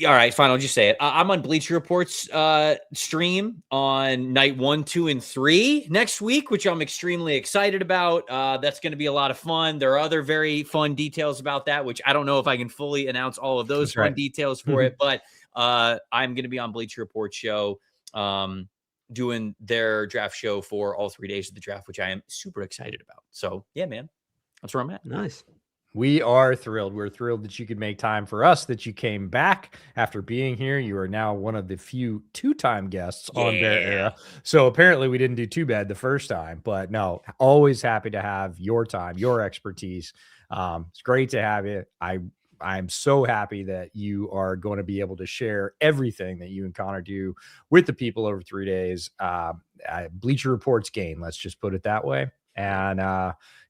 All right, fine. I'll just say it. I'm on Bleacher Report's stream on night 1, 2, and 3 next week, which I'm extremely excited about. That's going to be a lot of fun. There are other very fun details about that, which I don't know if I can fully announce all of those fun details for it, but I'm going to be on Bleacher Report's show doing their draft show for all 3 days of the draft, which I am super excited about. So, yeah, man, that's where I'm at. Nice. We are thrilled. We're thrilled that you could make time for us, that you came back after being here. You are now one of the few 2-time guests on Bear Era. So apparently we didn't do too bad the first time, but no, always happy to have your time, your expertise. It's great to have you. I'm so happy that you are going to be able to share everything that you and Connor do with the people over 3 days. Bleacher Report's game, let's just put it that way. And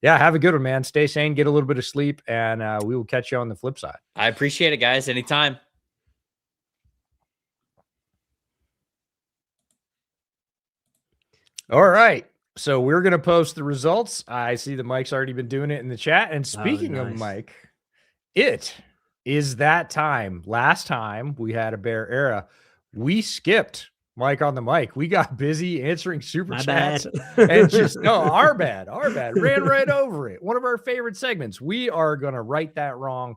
yeah, have a good one, man. Stay sane, get a little bit of sleep, and we will catch you on the flip side. I appreciate it, guys. Anytime. All right. So we're going to post the results. I see that Mike's already been doing it in the chat. And speaking of Mike, it is that time. Last time we had a Bear Era, we skipped Mike on the mic. We got busy answering super chats and just our bad. Ran right over it. One of our favorite segments. We are going to right that wrong.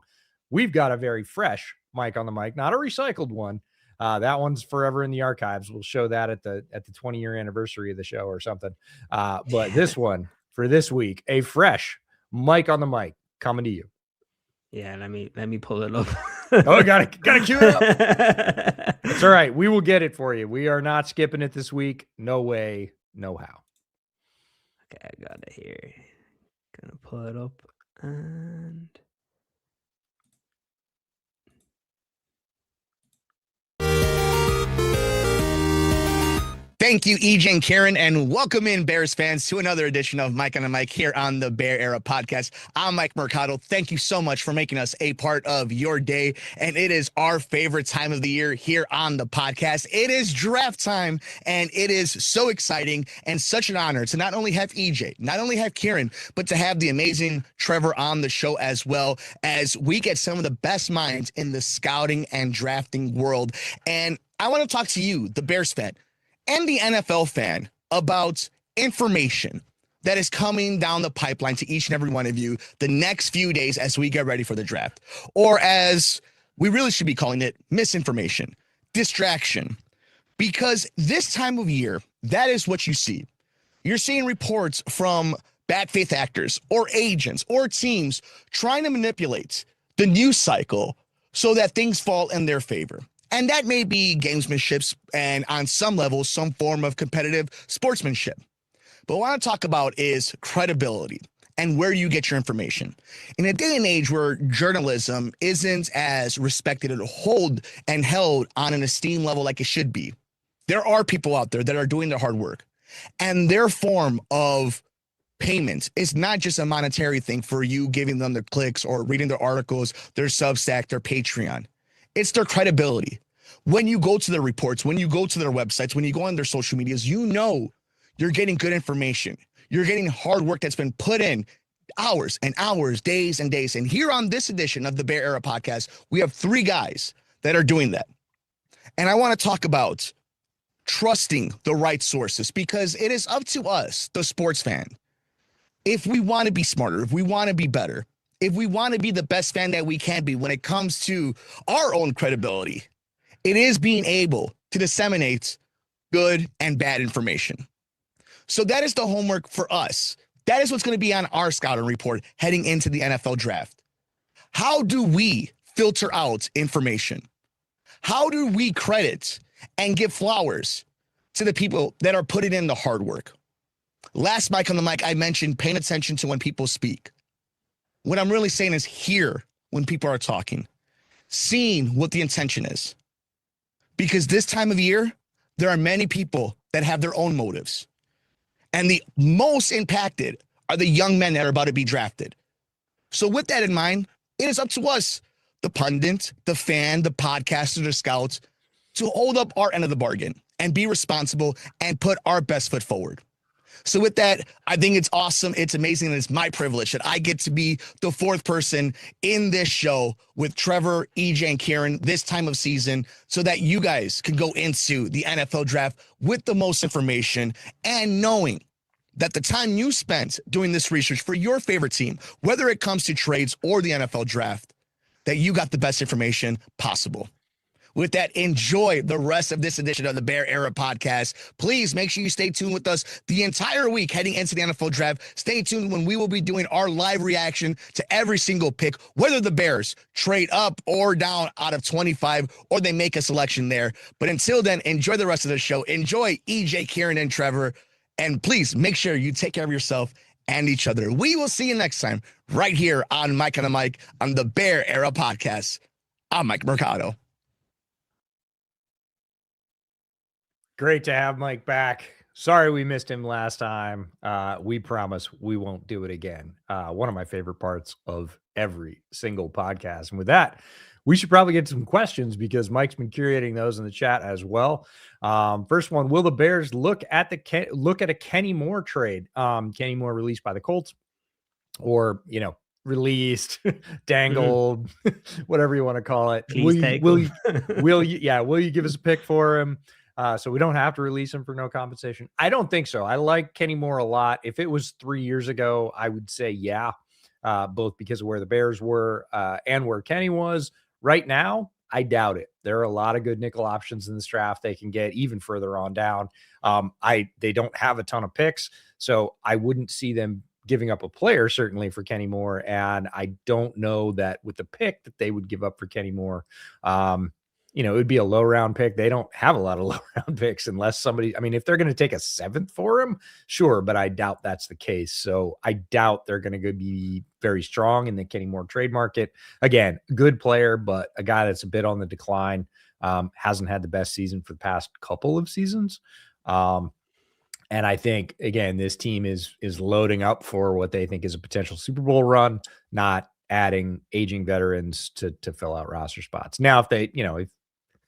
We've got a very fresh Mike on the mic, not a recycled one. That one's forever in the archives. We'll show that at the 20-year anniversary of the show or something. But this one for this week, a fresh Mike on the mic coming to you. Yeah, let me pull it up. Oh, gotta cue it up. It's all right. We will get it for you. We are not skipping it this week. No way, no how. Okay, I got it here. Gonna pull it up and thank you, EJ and Karen, and welcome in, Bears fans, to another edition of Mike on the Mic here on the Bear Era podcast. I'm Mike Mercado. Thank you so much for making us a part of your day, and it is our favorite time of the year here on the podcast. It is draft time, and it is so exciting and such an honor to not only have EJ, not only have Karen, but to have the amazing Trevor on the show as well, as we get some of the best minds in the scouting and drafting world. And I want to talk to you, the Bears fan, and the NFL fan, about information that is coming down the pipeline to each and every one of you the next few days as we get ready for the draft. Or as we really should be calling it, misinformation, distraction. Because this time of year, that is what you see. You're seeing reports from bad faith actors or agents or teams trying to manipulate the news cycle so that things fall in their favor. And that may be gamesmanship and on some level, some form of competitive sportsmanship. But what I want to talk about is credibility and where you get your information. In a day and age where journalism isn't as respected and held on an esteem level like it should be, there are people out there that are doing their hard work. And their form of payment is not just a monetary thing for you giving them their clicks or reading their articles, their Substack, their Patreon. It's their credibility. When you go to their reports, when you go to their websites, when you go on their social medias, you know you're getting good information. You're getting hard work that's been put in hours and hours, days and days. And here on this edition of the Bear Era podcast, we have 3 guys that are doing that. And I want to talk about trusting the right sources, because it is up to us, the sports fan. If we want to be smarter, if we want to be better, if we want to be the best fan that we can be when it comes to our own credibility, it is being able to disseminate good and bad information. So that is the homework for us. That is what's going to be on our scouting report heading into the NFL draft. How do we filter out information? How do we credit and give flowers to the people that are putting in the hard work? Last Mike on the mic, I mentioned paying attention to when people speak. What I'm really saying is hear when people are talking, seeing what the intention is. because this time of year, there are many people that have their own motives. And the most impacted are the young men that are about to be drafted. So with that in mind, it is up to us, the pundit, the fan, the podcaster, the scouts, to hold up our end of the bargain and be responsible and put our best foot forward. So with that, I think it's awesome. It's amazing. And it's my privilege that I get to be the fourth person in this show with Trevor, EJ, and Kieran this time of season so that you guys can go into the NFL draft with the most information and knowing that the time you spent doing this research for your favorite team, whether it comes to trades or the NFL draft, that you got the best information possible. With that, enjoy the rest of this edition of the Bear Era podcast. Please make sure you stay tuned with us the entire week heading into the NFL draft. Stay tuned when we will be doing our live reaction to every single pick, whether the Bears trade up or down out of 25 or they make a selection there. But until then, enjoy the rest of the show. Enjoy EJ, Kieran, and Trevor. And please make sure you take care of yourself and each other. We will see you next time right here on Mike and Mike on the Bear Era podcast. I'm Mike Mercado. Great to have Mike back. Sorry we missed him last time. We promise we won't do it again. One of my favorite parts of every single podcast. And with that, we should probably get some questions because Mike's been curating those in the chat as well. First one: will the Bears look at a Kenny Moore trade? Kenny Moore released by the Colts, or released, dangled, whatever you want to call it. Will you give us a pick for him? So we don't have to release him for no compensation? I don't think so. I like Kenny Moore a lot. If it was 3 years ago, I would say yeah, both because of where the Bears were and where Kenny was. Right now, I doubt it. There are a lot of good nickel options in this draft they can get even further on down. They don't have a ton of picks, so I wouldn't see them giving up a player, certainly, for Kenny Moore. And I don't know that with the pick that they would give up for Kenny Moore. It would be a low round pick. They don't have a lot of low round picks unless somebody, if they're going to take a 7th for him, sure, but I doubt that's the case. So I doubt they're going to be very strong in the Kenny Moore trade market. Again, good player, but a guy that's a bit on the decline, hasn't had the best season for the past couple of seasons. And I think, again, this team is loading up for what they think is a potential Super Bowl run, not adding aging veterans to fill out roster spots. Now, if they,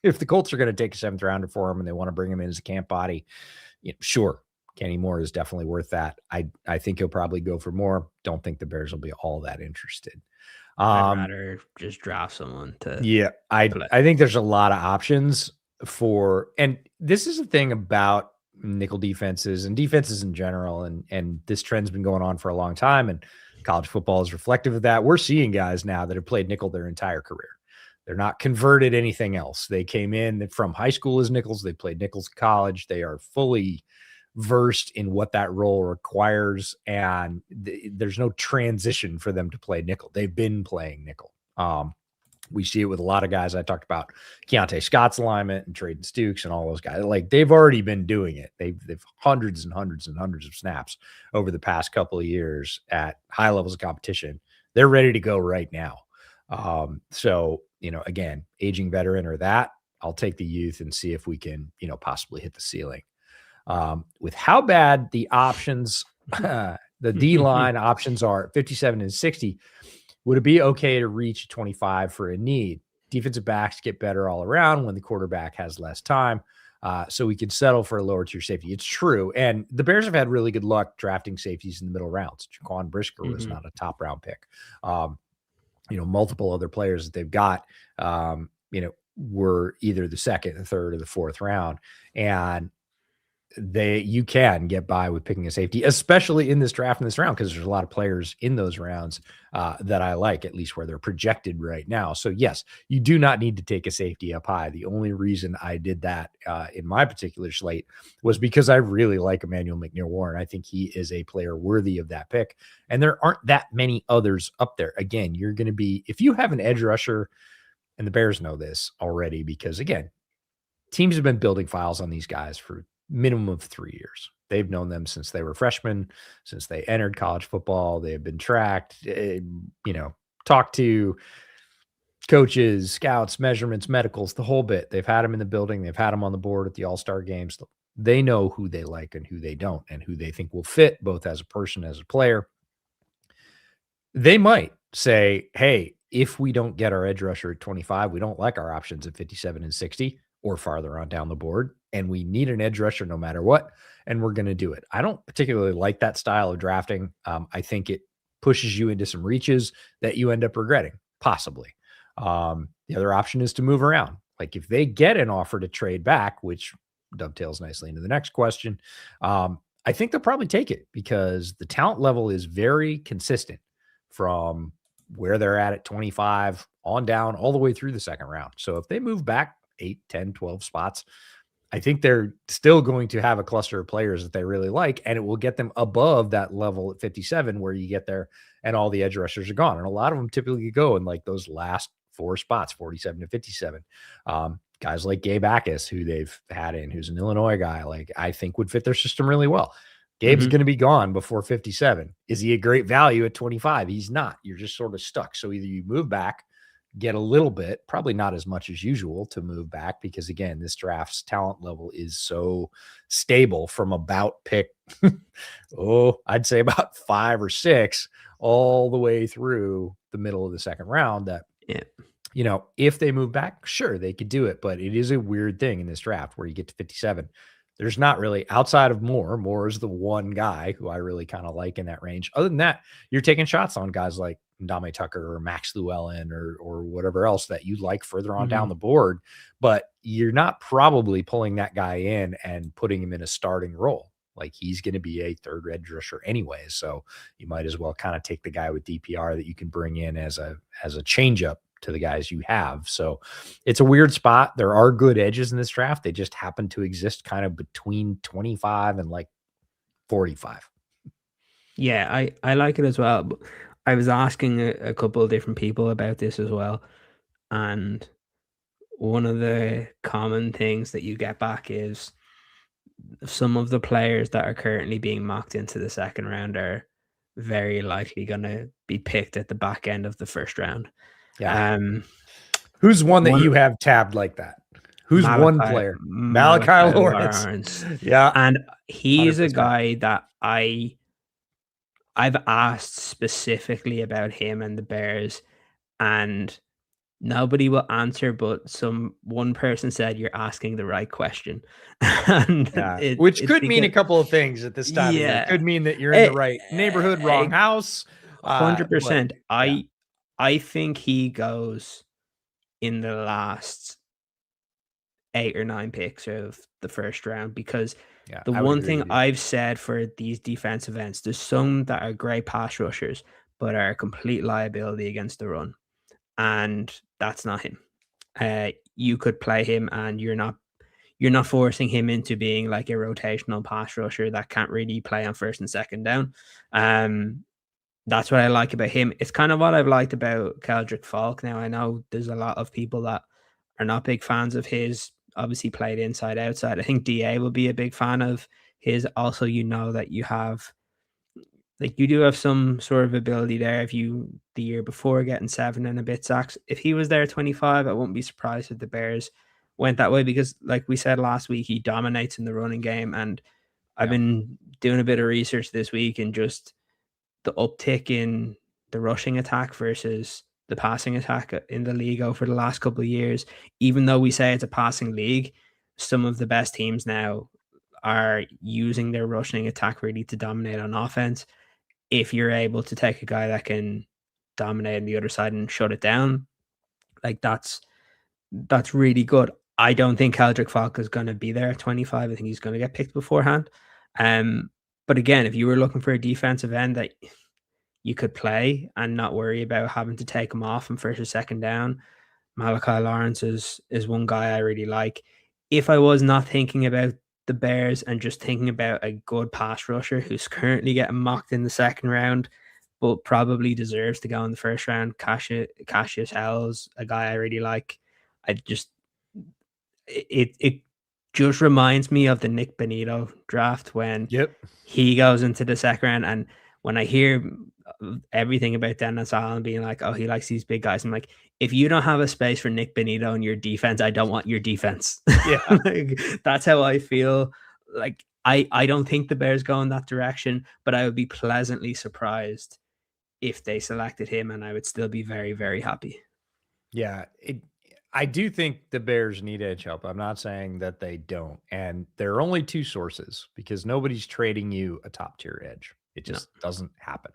if the Colts are going to take a 7th rounder for him and they want to bring him in as a camp body, sure, Kenny Moore is definitely worth that. I think he'll probably go for more. Don't think the Bears will be all that interested. I'd rather just draft someone to. Yeah, I think there's a lot of options for, and this is the thing about nickel defenses and defenses in general, and this trend's been going on for a long time, and college football is reflective of that. We're seeing guys now that have played nickel their entire career. They're not converted anything else. They came in from high school as nickels. They played nickels in college. They are fully versed in what that role requires, and there's no transition for them to play nickel. They've been playing nickel. We see it with a lot of guys. I talked about Keontae Scott's alignment and Traden Stukes and all those guys. Like, they've already been doing it. They've hundreds and hundreds and hundreds of snaps over the past couple of years at high levels of competition. They're ready to go right now. So, again, aging veteran or that, I'll take the youth and see if we can, possibly hit the ceiling. With how bad the options, the D-line options are at 57 and 60, would it be okay to reach 25 for a need? Defensive backs get better all around when the quarterback has less time. So we can settle for a lower tier safety. It's true. And the Bears have had really good luck drafting safeties in the middle rounds. Jaquan Brisker was not a top round pick. Multiple other players that they've got, were either the 2nd, the 3rd, or the 4th round. And you can get by with picking a safety, especially in this draft in this round, because there's a lot of players in those rounds that I like, at least where they're projected right now. So yes, you do not need to take a safety up high. The only reason I did that in my particular slate was because I really like Emmanuel McNeil-Warren. I think he is a player worthy of that pick, and there aren't that many others up there. Again, you're going to be, if you have an edge rusher, and the Bears know this already, because again, teams have been building files on these guys for minimum of 3 years. They've known them since they were freshmen, since they entered college football. They have been tracked, talked to, coaches, scouts, measurements, medicals, the whole bit. They've had him in the building. They've had him on the board at the All-Star games. They know who they like and who they don't, and who they think will fit both as a person, as a player. They might say, hey, if we don't get our edge rusher at 25, we don't like our options at 57 and 60 or farther on down the board, and we need an edge rusher no matter what, and we're going to do it. I don't particularly like that style of drafting. I think it pushes you into some reaches that you end up regretting, possibly. The other option is to move around. Like if they get an offer to trade back, which dovetails nicely into the next question, I think they'll probably take it because the talent level is very consistent from where they're at 25 on down all the way through the second round. So if they move back 8, 10, 12 spots, I think they're still going to have a cluster of players that they really like, and it will get them above that level at 57 where you get there and all the edge rushers are gone. And a lot of them typically go in like those last 4 spots, 47 to 57. Guys like Gabe Akis, who they've had in, who's an Illinois guy, like I think would fit their system really well. Gabe's going to be gone before 57. Is he a great value at 25? He's not. You're just sort of stuck. So either you move back, get a little bit, probably not as much as usual to move back, because again, this draft's talent level is so stable from about pick, I'd say about 5 or 6 all the way through the middle of the second round that, you know, if they move back, sure, they could do it. But it is a weird thing in this draft where you get to 57. There's not really, outside of Moore. Moore is the one guy who I really kind of like in that range. Other than that, you're taking shots on guys like Ndame Tucker or Max Llewellyn or whatever else that you like further on down the board, but you're not probably pulling that guy in and putting him in a starting role. Like he's going to be a third edge rusher anyway. So you might as well kind of take the guy with DPR that you can bring in as a changeup to the guys you have. So it's a weird spot. There are good edges in this draft. They just happen to exist kind of between 25 and like 45. Yeah, I like it as well. But I was asking a couple of different people about this as well. And one of the common things that you get back is some of the players that are currently being mocked into the second round are very likely going to be picked at the back end of the first round. Yeah. Who's one that you have tabbed like that? Who's one player? Malachi Lawrence. Yeah. And he's 100%. a guy that I've asked specifically about him and the Bears, and nobody will answer, but one person said you're asking the right question. And which could mean a couple of things at this time. Yeah. It could mean that you're in the right neighborhood, wrong house. 100%. I think he goes in the last 8 or 9 picks of the first round, because the one thing I've said for these defensive ends, there's some that are great pass rushers, but are a complete liability against the run. And that's not him. You could play him and you're not forcing him into being like a rotational pass rusher that can't really play on first and second down. That's what I like about him. It's kind of what I've liked about Keldrick Falk. Now, I know there's a lot of people that are not big fans of his, obviously played inside, outside. I think DA will be a big fan of his. Also, you know that you do have some sort of ability there. If you, the year before, getting 7 and a bit sacks, if he was there at 25, I wouldn't be surprised if the Bears went that way, because like we said last week, he dominates in the running game. And I've been doing a bit of research this week, and just the uptick in the rushing attack versus the passing attack in the league over the last couple of years. Even though we say it's a passing league, some of the best teams now are using their rushing attack really to dominate on offense. If you're able to take a guy that can dominate on the other side and shut it down, like that's really good. I don't think Keldrick Falk is going to be there at 25. I think he's going to get picked beforehand. But again, if you were looking for a defensive end that you could play and not worry about having to take him off in first or second down, Malachi Lawrence is one guy I really like. If I was not thinking about the Bears and just thinking about a good pass rusher who's currently getting mocked in the second round, but probably deserves to go in the first round, Cassius Hell's a guy I really like. It just reminds me of the Nick Bonito draft when he goes into the second round, and when I hear everything about Dennis Allen being like, oh, he likes these big guys, I'm like, if you don't have a space for Nick Bonito in your defense, I don't want your defense. Yeah. Like, that's how I feel. Like, I don't think the Bears go in that direction, but I would be pleasantly surprised if they selected him, and I would still be very, very happy. Yeah, I do think the Bears need edge help. I'm not saying that they don't. And there are only two sources because nobody's trading you a top tier edge. It just doesn't happen.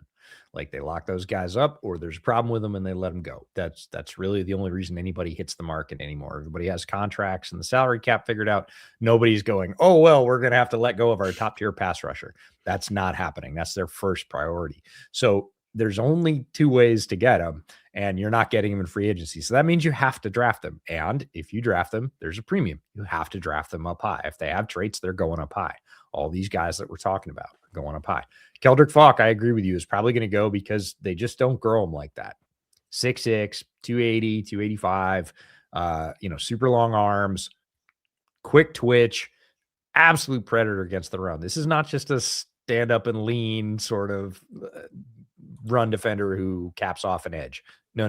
Like they lock those guys up or there's a problem with them and they let them go. That's really the only reason anybody hits the market anymore. Everybody has contracts and the salary cap figured out. Nobody's going, oh, well, we're going to have to let go of our top tier pass rusher. That's not happening. That's their first priority. So there's only two ways to get them, and you're not getting them in free agency. So that means you have to draft them. And if you draft them, there's a premium. You have to draft them up high. If they have traits, they're going up high. All these guys that we're talking about are going up high. Keldrick Falk, I agree with you, is probably going to go because they just don't grow them like that. 6'6", 280, 285, super long arms, quick twitch, absolute predator against the run. This is not just a stand up and lean sort of run defender who caps off an edge. No.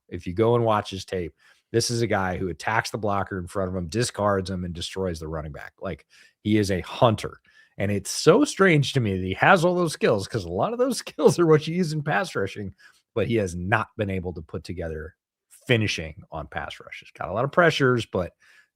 If you go and watch his tape, this is a guy who attacks the blocker in front of him, discards him, and destroys the running back. Like he is a hunter. And it's so strange to me that he has all those skills because a lot of those skills are what you use in pass rushing, but he has not been able to put together finishing on pass rushes. Got a lot of pressures, but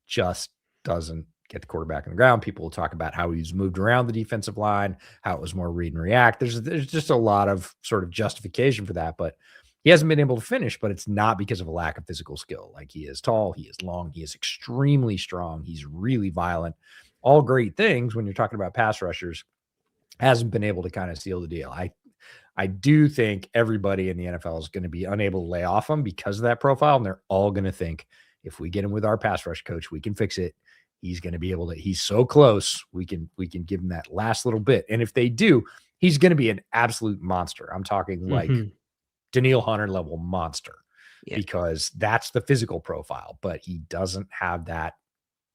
just doesn't get the quarterback on the ground. People will talk about how he's moved around the defensive line, how it was more read and react. There's just a lot of sort of justification for that, but he hasn't been able to finish, but it's not because of a lack of physical skill. Like he is tall, he is long, he is extremely strong. He's really violent. All great things when you're talking about pass rushers. Hasn't been able to kind of seal the deal. I do think everybody in the NFL is going to be unable to lay off him because of that profile. And they're all going to think if we get him with our pass rush coach, we can fix it. He's going to be able to, he's so close. We can give him that last little bit. And if they do, he's going to be an absolute monster. I'm talking like Danielle Hunter level monster because that's the physical profile, but he doesn't have that.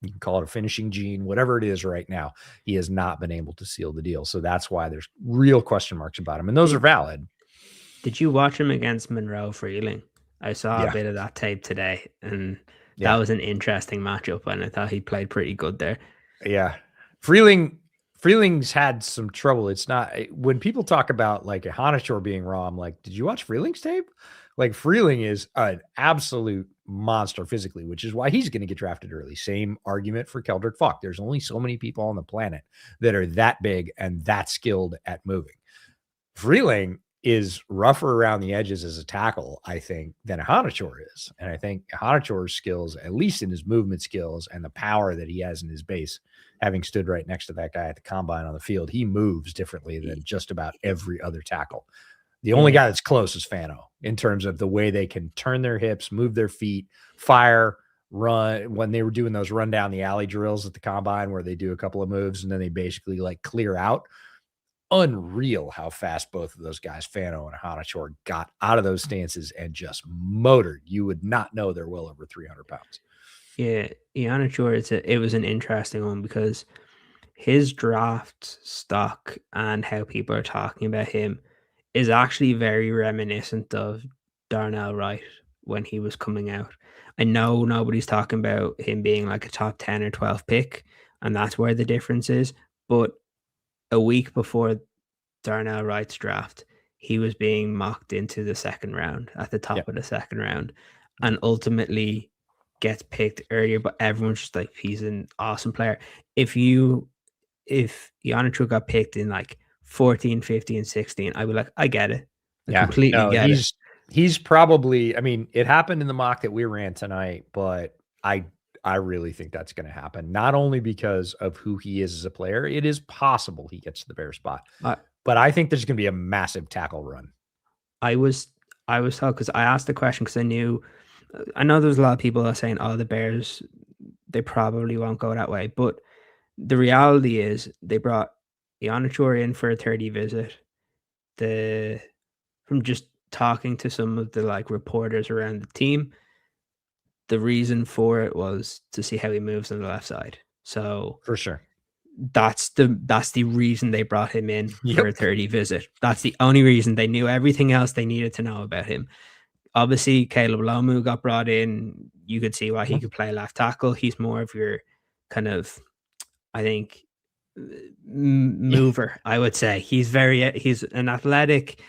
You can call it a finishing gene, whatever it is right now. He has not been able to seal the deal. So that's why there's real question marks about him. And those are valid. Did you watch him against Monroe Freeling? I saw a bit of that tape today, and that was an interesting matchup, and I thought he played pretty good there. Yeah. Freeling's had some trouble. It's not when people talk about like a Hanachor being raw, I'm like, did you watch Freeling's tape? Like Freeling is an absolute monster physically, which is why he's going to get drafted early. Same argument for Keldrick Falk. There's only so many people on the planet that are that big and that skilled at moving. Freeling is rougher around the edges as a tackle, I think, than a Hanachor is. And I think Hanachor's skills, at least in his movement skills and the power that he has in his base, having stood right next to that guy at the combine on the field, he moves differently than just about every other tackle. The only guy that's close is Fano in terms of the way they can turn their hips, move their feet, fire, run. When they were doing those run down the alley drills at the combine where they do a couple of moves and then they basically like clear out. Unreal how fast both of those guys, Fano and Hanachor, got out of those stances and just motored. You would not know they're well over 300 pounds. Yeah, Hanachor, it was an interesting one because his draft stock and how people are talking about him is actually very reminiscent of Darnell Wright when he was coming out. I know nobody's talking about him being like a top 10 or 12 pick, and that's where the difference is. But a week before Darnell Wright's draft, he was being mocked into the second round, at the top of the second round, and ultimately gets picked earlier, but everyone's just like, he's an awesome player. If Hanachor got picked in like 14, 15, 16, I'd be like, I get it. Completely get it. He's probably, I mean, it happened in the mock that we ran tonight, but I really think that's going to happen. Not only because of who he is as a player, it is possible he gets to the Bears spot. But I think there's going to be a massive tackle run. I was told, because I asked the question because I know there's a lot of people that are saying, oh, the Bears, they probably won't go that way. But the reality is they brought Hanachor in for a 30 visit. From just talking to some of the like reporters around the team, the reason for it was to see how he moves on the left side. So for sure, that's the reason they brought him in for a Yep. 30 visit. That's the only reason. They knew everything else they needed to know about him. Obviously, Caleb Lomu got brought in. You could see why he could play left tackle. He's more of your kind of, I think, mover, I would say. He's an athletic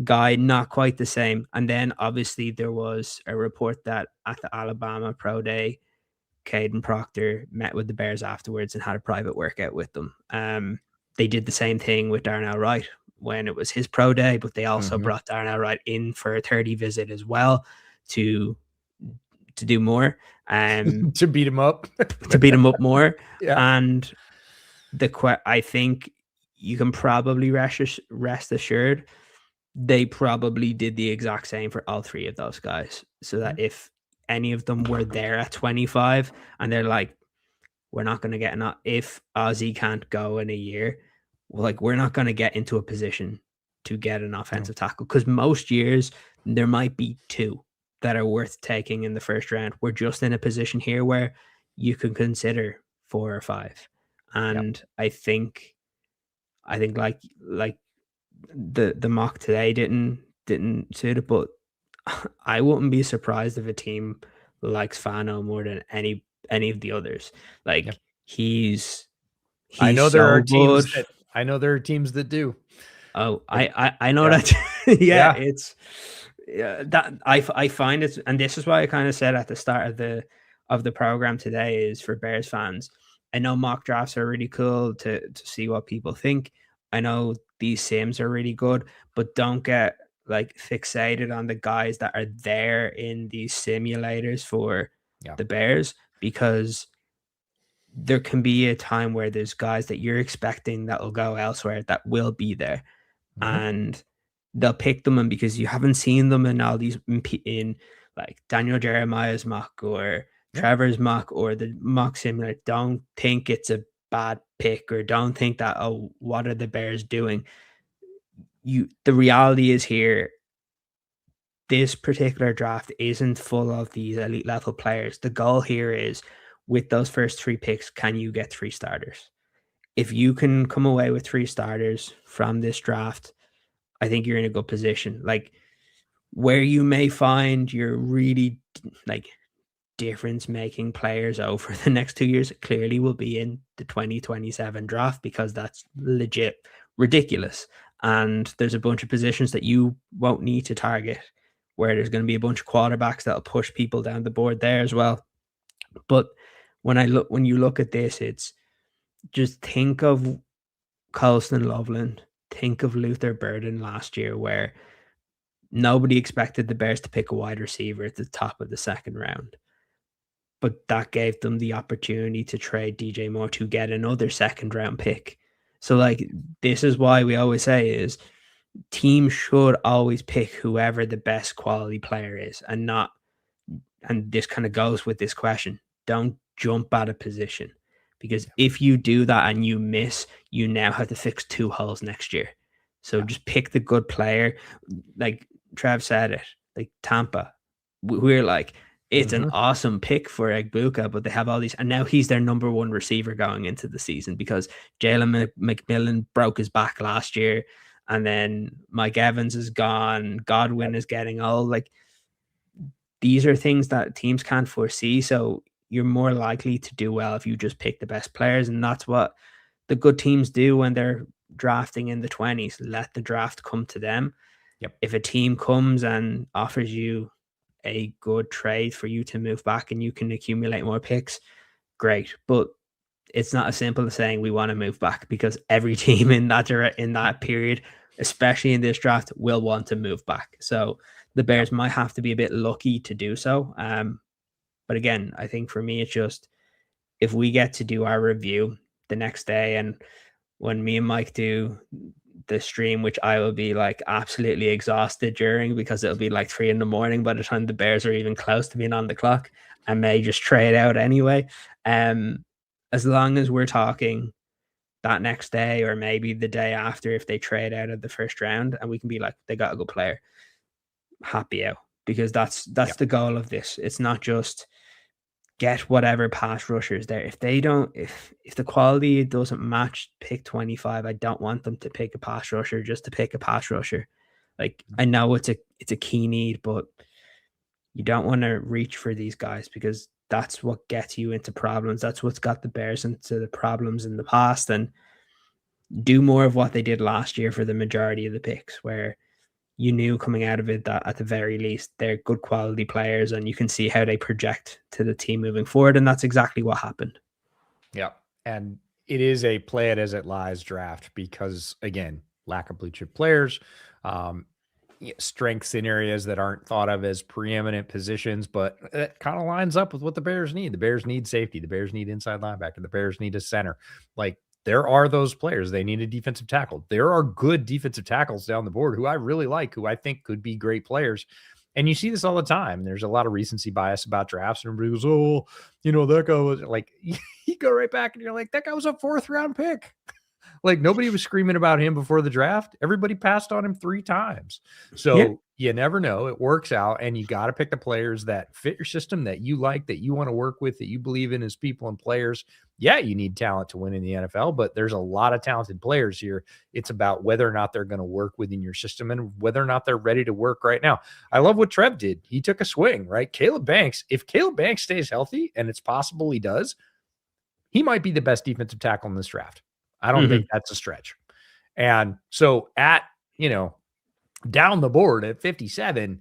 guy, not quite the same. And then obviously there was a report that at the Alabama Pro Day, Caden Proctor met with the Bears afterwards and had a private workout with them. They did the same thing with Darnell Wright when it was his pro day, but they also brought Darnell Wright in for a 30 visit as well to do more. To beat him up. To beat him up more. Yeah. And I think you can probably rest assured they probably did the exact same for all three of those guys. So that if any of them were there at 25 and they're like, we're not going to get if Ozzy can't go in a year, like we're not going to get into a position to get an offensive tackle, because most years there might be two that are worth taking in the first round. We're just in a position here where you can consider 4 or 5. And I think like the mock today didn't suit it, but I wouldn't be surprised if a team likes Fano more than any of the others. Like he's I know so there are good. teams that do. Oh, I know that. It's that I find it, and this is why I kind of said at the start of the program today is for Bears fans. I know mock drafts are really cool to see what people think. I know these sims are really good, but don't get like fixated on the guys that are there in these simulators for the Bears, because there can be a time where there's guys that you're expecting that will go elsewhere that will be there, and they'll pick them, and because you haven't seen them in all these in like Daniel Jeremiah's mock or Trevor's mock or the mock simulator, don't think it's a bad pick, or don't think that, oh, what are the Bears doing? The reality is here, this particular draft isn't full of these elite level players. The goal here is, with those first 3 picks, can you get 3 starters? If you can come away with 3 starters from this draft, I think you're in a good position. Like, where you may find your really like difference making players over the next 2 years clearly will be in the 2027 draft, because that's legit ridiculous. And there's a bunch of positions that you won't need to target, where there's going to be a bunch of quarterbacks that'll push people down the board there as well. But when you look at this, it's just think of Colston Loveland, think of Luther Burden last year, where nobody expected the Bears to pick a wide receiver at the top of the second round. But that gave them the opportunity to trade DJ Moore to get another second round pick. So like, this is why we always say is teams should always pick whoever the best quality player is, and this kind of goes with this question. Don't jump at a position, because if you do that and you miss, you now have to fix 2 holes next year. So just pick the good player. Like Trev said it, like Tampa, we're like, it's an awesome pick for Egbuka, but they have all these, and now he's their number 1 receiver going into the season, because Jalen McMillan broke his back last year, and then Mike Evans is gone, Godwin is getting old. Like, these are things that teams can't foresee, so you're more likely to do well if you just pick the best players, and that's what the good teams do when they're drafting in the 20s. Let the draft come to them. If a team comes and offers you a good trade for you to move back and you can accumulate more picks, great. But it's not as simple as saying we want to move back, because every team in that period, especially in this draft, will want to move back. So the Bears might have to be a bit lucky to do so. But again, I think for me, it's just, if we get to do our review the next day, and when me and Mike do the stream, which I will be like absolutely exhausted during, because it'll be like 3 a.m. by the time the Bears are even close to being on the clock, I may just trade out anyway. As long as we're talking that next day, or maybe the day after, if they trade out of the first round and we can be like, they got a good player, happy out, because that's the goal of this. It's not just get whatever pass rushers there. If they don't, if the quality doesn't match pick 25, I don't want them to pick a pass rusher just to pick a pass rusher. Like, I know it's a key need, but you don't want to reach for these guys because that's what gets you into problems. That's what's got the Bears into the problems in the past. And do more of what they did last year for the majority of the picks, where you knew coming out of it that at the very least they're good quality players and you can see how they project to the team moving forward. And that's exactly what happened. Yeah. And it is a play it as it lies draft because, again, lack of blue chip players, strengths in areas that aren't thought of as preeminent positions, but it kind of lines up with what the Bears need. The Bears need safety. The Bears need inside linebacker. The Bears need a center. Like, there are those players. They need a defensive tackle. There are good defensive tackles down the board who I really like, who I think could be great players. And you see this all the time. There's a lot of recency bias about drafts. And everybody goes, oh, that guy was like, you go right back and you're like, that guy was a 4th round pick. Like, nobody was screaming about him before the draft. Everybody passed on him 3 times. So you never know. It works out. And you got to pick the players that fit your system, that you like, that you want to work with, that you believe in as people and players. Yeah, you need talent to win in the NFL, but there's a lot of talented players here. It's about whether or not they're going to work within your system and whether or not they're ready to work right now. I love what Trev did. He took a swing, right? Caleb Banks, if Caleb Banks stays healthy, and it's possible he does, he might be the best defensive tackle in this draft. I don't think that's a stretch. And so down the board at 57,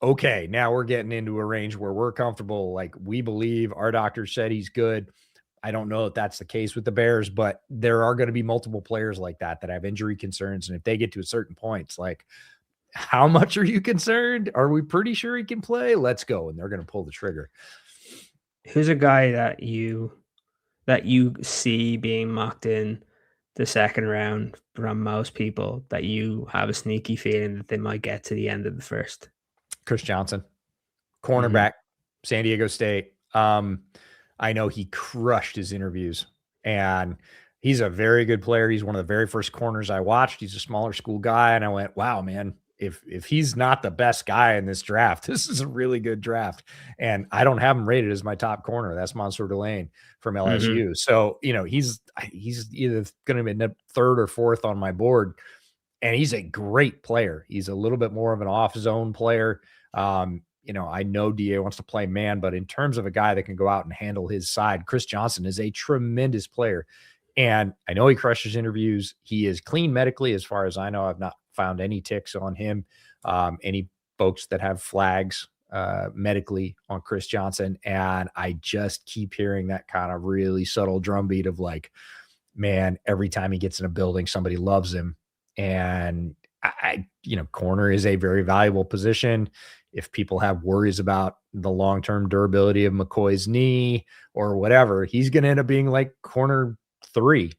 okay, now we're getting into a range where we're comfortable. Like, we believe our doctor said he's good. I don't know if that's the case with the Bears, but there are going to be multiple players like that have injury concerns. And if they get to a certain point, it's like, how much are you concerned? Are we pretty sure he can play? Let's go. And they're going to pull the trigger. Who's a guy that you see being mocked in the second round from most people that you have a sneaky feeling that they might get to the end of the first? Chris Johnson, cornerback, San Diego State. I know he crushed his interviews, and he's a very good player. He's one of the very first corners I watched. He's a smaller school guy, and I went, wow, man, if he's not the best guy in this draft, this is a really good draft. And I don't have him rated as my top corner. That's Mansour Delane from LSU. So, he's either going to be in the 3rd or 4th on my board, and he's a great player. He's a little bit more of an off-zone player. I know DA wants to play man, but in terms of a guy that can go out and handle his side, Chris Johnson is a tremendous player. And I know he crushes interviews. He is clean medically, as far as I know. I've not found any ticks on him. Any folks that have flags medically on Chris Johnson. And I just keep hearing that kind of really subtle drumbeat of like, man, every time he gets in a building, somebody loves him. And corner is a very valuable position. If people have worries about the long-term durability of McCoy's knee or whatever, he's going to end up being like corner 3,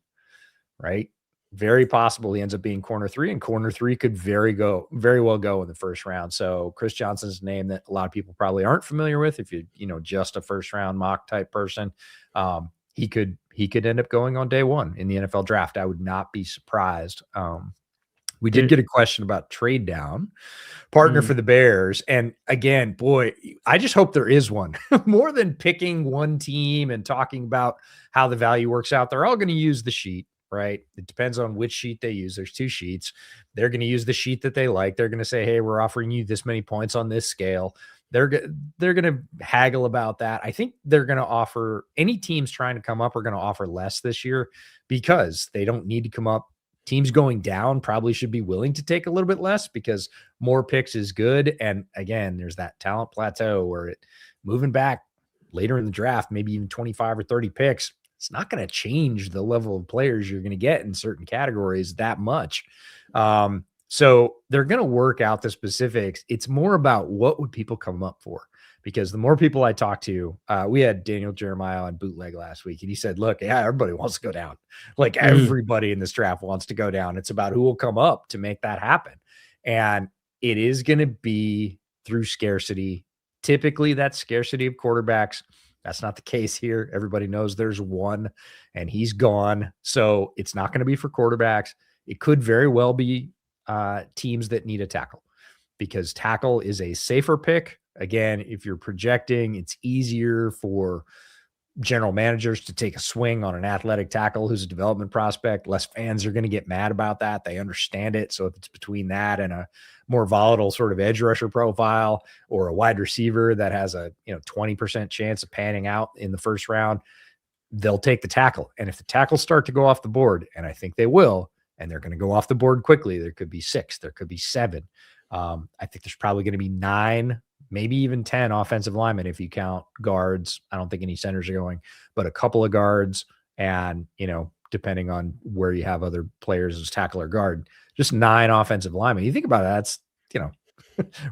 right? Very possible he ends up being corner 3, and corner 3 could very well go in the first round. So Chris Johnson's a name that a lot of people probably aren't familiar with. If just a first round mock type person, he could end up going on day 1 in the NFL draft. I would not be surprised. We did get a question about trade down partner for the Bears. And again, boy, I just hope there is one. More than picking one team and talking about how the value works out, they're all going to use the sheet, right? It depends on which sheet they use. There's 2 sheets. They're going to use the sheet that they like. They're going to say, hey, we're offering you this many points on this scale. They're going to haggle about that. I think they're going to offer, any teams trying to come up are going to offer less this year because they don't need to come up. Teams going down probably should be willing to take a little bit less because more picks is good. And again, there's that talent plateau where moving back later in the draft, maybe even 25 or 30 picks, it's not going to change the level of players you're going to get in certain categories that much. So they're going to work out the specifics. It's more about what would people come up for, because the more people I talk to, we had Daniel Jeremiah on Bootleg last week, and he said, look, yeah, everybody wants to go down. Like everybody in this draft wants to go down. It's about who will come up to make that happen. And it is going to be through scarcity. Typically that's scarcity of quarterbacks. That's not the case here. Everybody knows there's one and he's gone. So it's not going to be for quarterbacks. It could very well be teams that need a tackle, because tackle is a safer pick. Again, if you're projecting, it's easier for general managers to take a swing on an athletic tackle who's a development prospect. Less fans are going to get mad about that. They understand it. So if it's between that and a more volatile sort of edge rusher profile or a wide receiver that has a 20% chance of panning out in the first round, they'll take the tackle. And if the tackles start to go off the board, and I think they will, and they're going to go off the board quickly, there could be 6, there could be 7. I think there's probably going to be 9, maybe even 10 offensive linemen if you count guards. I don't think any centers are going, but a couple of guards and, depending on where you have other players as tackle or guard, just 9 offensive linemen. You think about it, that's,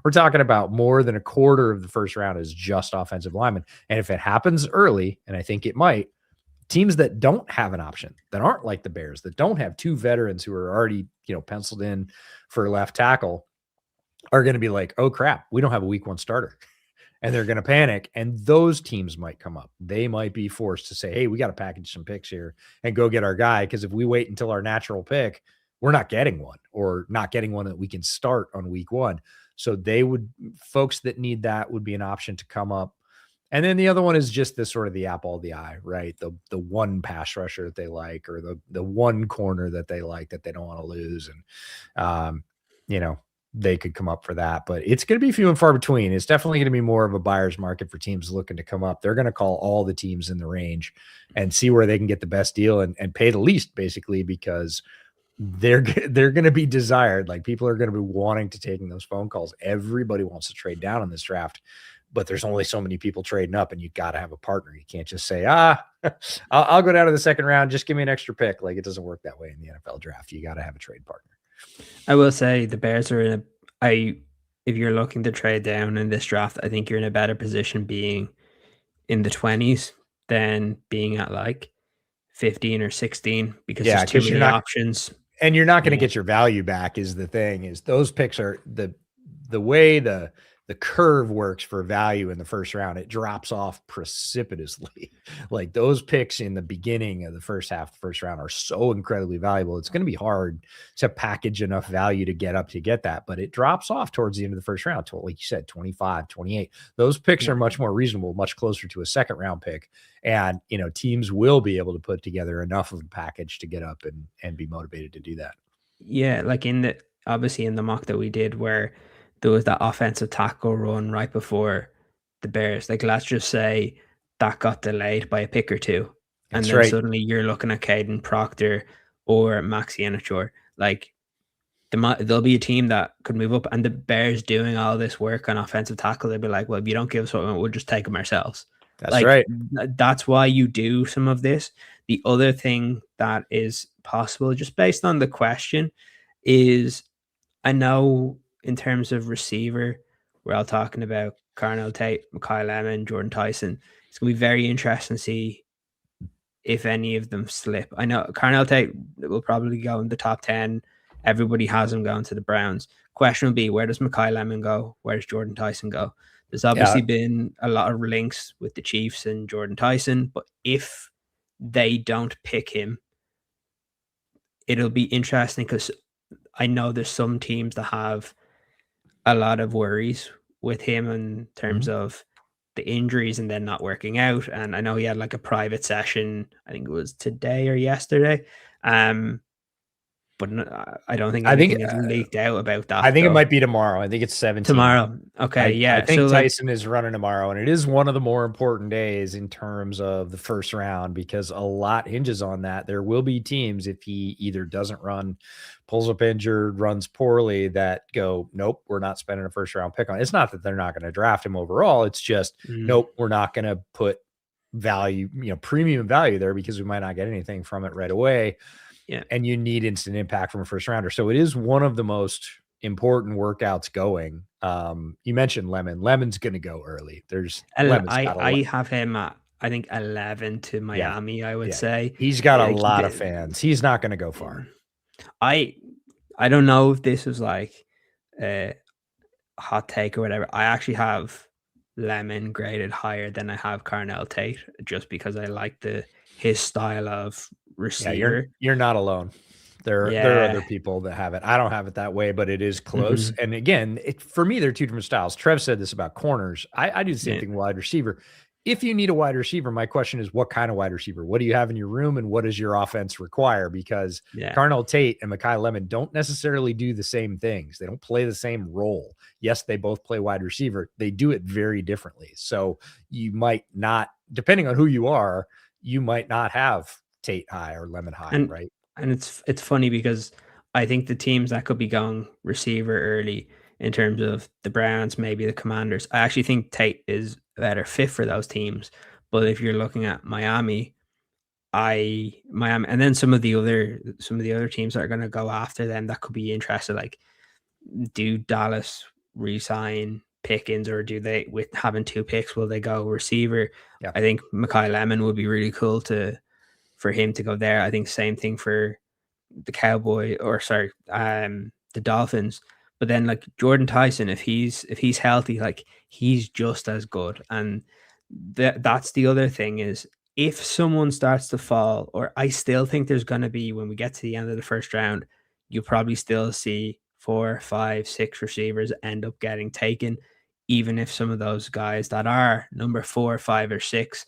we're talking about more than a quarter of the first round is just offensive linemen. And if it happens early, and I think it might, teams that don't have an option, that aren't like the Bears, that don't have 2 veterans who are already, penciled in for left tackle, are going to be like, oh crap, we don't have a week 1 starter. And they're going to panic. And those teams might come up. They might be forced to say, hey, we got to package some picks here and go get our guy. Because if we wait until our natural pick, we're not getting one, or not getting one that we can start on week 1. So folks that need that would be an option to come up. And then the other one is just the sort of the apple of the eye, right? The one pass rusher that they like, or the one corner that they like that they don't want to lose. And, they could come up for that, but it's going to be few and far between. It's definitely going to be more of a buyer's market for teams looking to come up. They're going to call all the teams in the range and see where they can get the best deal and pay the least, basically, because they're going to be desired. Like, people are going to be wanting to taking those phone calls. Everybody wants to trade down in this draft, but there's only so many people trading up, and you got to have a partner. You can't just say, I'll go down to the second round. Just give me an extra pick. Like, it doesn't work that way in the NFL draft. You got to have a trade partner. I will say the Bears are if you're looking to trade down in this draft, I think you're in a better position being in the 20s than being at like 15 or 16, because there's too many options. And you're not going to get your value back, is the thing. Is those picks are the way the curve works for value in the first round. It drops off precipitously. Like, those picks in the beginning of the first half, the first round, are so incredibly valuable. It's going to be hard to package enough value to get that, but it drops off towards the end of the first round. Like you said, 25, 28, those picks are much more reasonable, much closer to a second round pick. And, teams will be able to put together enough of a package to get up and be motivated to do that. Yeah. Like obviously in the mock that we did, where there was that offensive tackle run right before the Bears. Like, let's just say that got delayed by a pick or 2. And then suddenly you're looking at Caden Proctor or Max Yenachor. Like, there'll be a team that could move up, and the Bears doing all this work on offensive tackle, they'll be like, well, if you don't give us what we want, we'll just take them ourselves. That's right. That's why you do some of this. The other thing that is possible, just based on the question, is, I know in terms of receiver, we're all talking about Carnell Tate, Mekhi Lemon, Jordan Tyson. It's going to be very interesting to see if any of them slip. I know Carnell Tate will probably go in the top 10. Everybody has him going to the Browns. Question will be, where does Mekhi Lemon go? Where does Jordan Tyson go? There's obviously been a lot of links with the Chiefs and Jordan Tyson, but if they don't pick him, it'll be interesting, because I know there's some teams that have a lot of worries with him in terms of the injuries and then not working out. And I know he had like a private session, I think it was today or yesterday. But I don't think anything is leaked out about that. I think it might be tomorrow. I think it's 17. Tomorrow. Okay, I think Tyson is running tomorrow, and it is one of the more important days in terms of the first round, because a lot hinges on that. There will be teams, if he either doesn't run, pulls up injured, runs poorly, that go, nope, we're not spending a first round pick on it. It's not that they're not going to draft him overall. It's just, nope, we're not going to put value, premium value there, because we might not get anything from it right away. Yeah. And you need instant impact from a first rounder. So it is one of the most important workouts going. You mentioned Lemon. Lemon's going to go early. I have him at, I think, 11 to Miami, I would say. He's got a lot of fans. He's not going to go far. I don't know if this is like a hot take or whatever. I actually have Lemon graded higher than I have Carnell Tate, just because I like his style of receiver. You're not alone. There are other people that have it. I don't have it that way, but it is close. Mhm. And again, for me, they're two different styles. Trev said this about corners. I do the same Yeah. thing with wide receiver. If you need a wide receiver, my question is, what kind of wide receiver? What do you have in your room, and what does your offense require? Because Yeah. Carnell Tate and Mekhi Lemon don't necessarily do the same things. They don't play the same role. Yes, they both play wide receiver. They do it very differently. So you might not, depending on who you are, you might not have Tate high or Lemon high, And right? and it's funny because I think the teams that could be going receiver early in terms of the Browns, maybe the Commanders, I actually think Tate is a better fit for those teams. But if you're looking at Miami, and then some of the other teams that are going to go after them that could be interested, like do Dallas re-sign Pickens, or do they, with having 2 picks, will they go receiver? Yeah. I think Mekhi Lemon would be really cool for him to go there. I think same thing for the the Dolphins. But then like Jordan Tyson, if he's healthy, like he's just as good. And that's the other thing is, if someone starts to fall, or I still think there's going to be, when we get to the end of the first round, you'll probably still see 4, 5, 6 receivers end up getting taken, even if some of those guys that are number 4, 5, or 6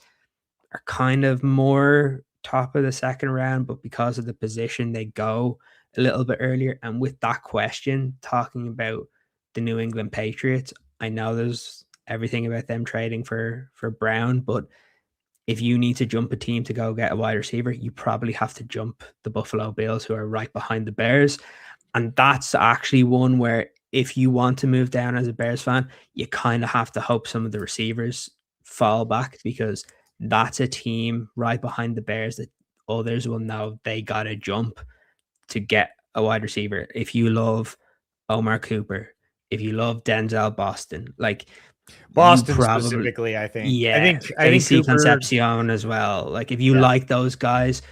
are kind of more top of the second round, but because of the position, they go a little bit earlier. And with that question, talking about the New England Patriots, I know there's everything about them trading for Brown, but if you need to jump a team to go get a wide receiver, you probably have to jump the Buffalo Bills, who are right behind the Bears. And that's actually one where, if you want to move down as a Bears fan, you kind of have to hope some of the receivers fall back, because that's a team right behind the Bears that others will know they got to jump to get a wide receiver. If you love Omar Cooper, if you love Denzel Boston, like Boston specifically, I think. yeah, I think JC Cooper, Concepcion as well. Like if you like those guys,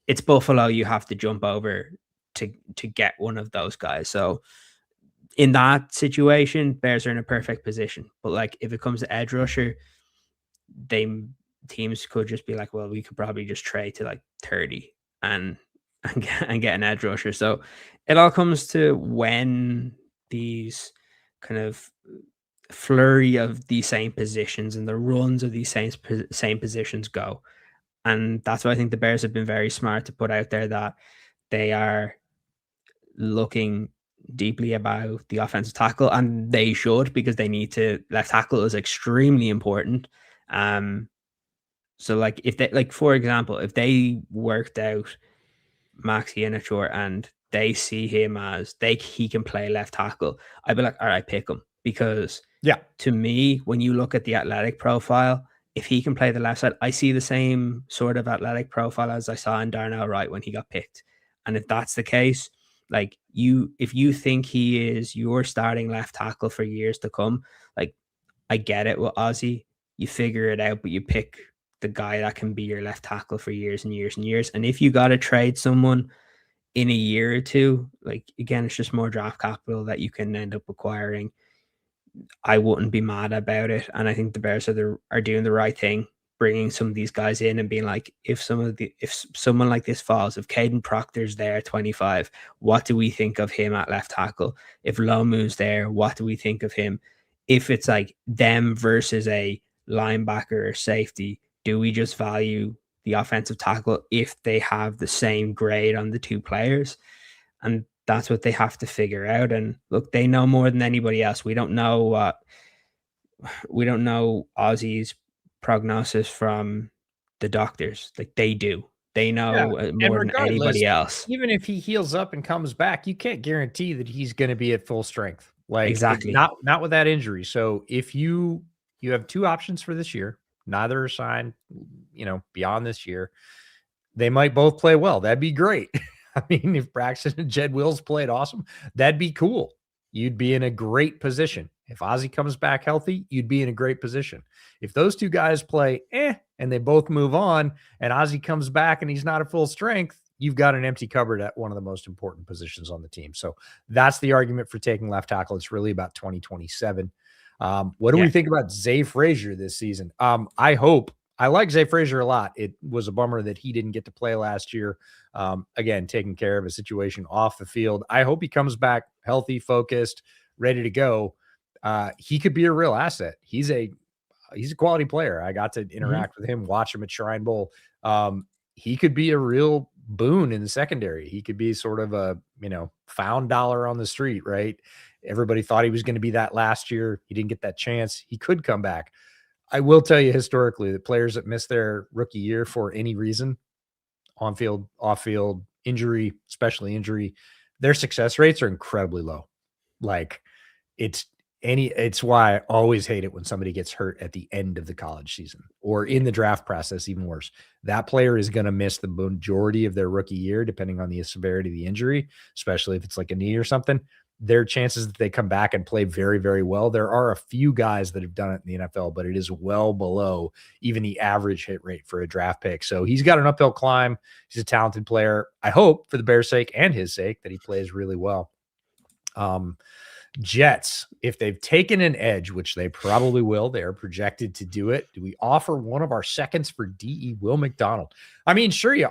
it's Buffalo you have to jump over to get one of those guys. So in that situation, Bears are in a perfect position. But like if it comes to edge rusher, teams could just be like, well, we could probably just trade to like 30 and get an edge rusher. So it all comes to when these kind of flurry of the same positions and the runs of these same positions go. And that's why I think the Bears have been very smart to put out there that they are looking deeply about the offensive tackle, and they should, because they need to. Left tackle is extremely important. So like if they, like for example, if they worked out Max Iheanacho and they see him as he can play left tackle, I'd be like, all right, pick him. Because to me, when you look at the athletic profile, if he can play the left side, I see the same sort of athletic profile as I saw in Darnell Wright when he got picked. And if that's the case, like if you think he is your starting left tackle for years to come, like I get it with Ozzy, you figure it out, but you pick the guy that can be your left tackle for years and years and years. And if you got to trade someone in a year or two, like again, it's just more draft capital that you can end up acquiring. I wouldn't be mad about it. And I think the Bears are doing the right thing, bringing some of these guys in and being like, if someone like this falls, if Caden Proctor's there at 25, what do we think of him at left tackle? If Lomu's there, what do we think of him? If it's like them versus a linebacker or safety, do we just value the offensive tackle if they have the same grade on the two players? And that's what they have to figure out. And look, they know more than anybody else. We don't know Ozzy's prognosis from the doctors. Like they do. They know more than anybody else. Even if he heals up and comes back, you can't guarantee that he's going to be at full strength. Like exactly, not with that injury. So if you have 2 options for this year, neither are signed, beyond this year, they might both play well. That'd be great. I mean, if Braxton and Jed Wills played awesome, that'd be cool. You'd be in a great position. If Ozzy comes back healthy, you'd be in a great position. If those 2 guys play and they both move on and Ozzy comes back and he's not at full strength, you've got an empty cupboard at one of the most important positions on the team. So that's the argument for taking left tackle. It's really about 2027. What do we think about Zay Frazier this season? I hope I like Zay Frazier a lot. It was a bummer that he didn't get to play last year. Again, taking care of a situation off the field. I hope he comes back healthy, focused, ready to go. He could be a real asset. He's a quality player. I got to interact with him, watch him at Shrine Bowl. He could be a real boon in the secondary. He could be sort of a, found dollar on the street, right? Everybody thought he was going to be that last year. He didn't get that chance. He could come back. I will tell you historically that players that miss their rookie year for any reason, on field, off field, injury, especially injury, their success rates are incredibly low. Like it's why I always hate it when somebody gets hurt at the end of the college season or in the draft process, even worse. That player is going to miss the majority of their rookie year, depending on the severity of the injury, especially if it's like a knee or something. Their chances that they come back and play very, very well. There are a few guys that have done it in the NFL, but it is well below even the average hit rate for a draft pick. So he's got an uphill climb. He's a talented player. I hope for the Bears' sake and his sake that he plays really well. Jets, if they've taken an edge, which they probably will, they're projected to do it. Do we offer one of our seconds for DE Will McDonald? I mean, sure, you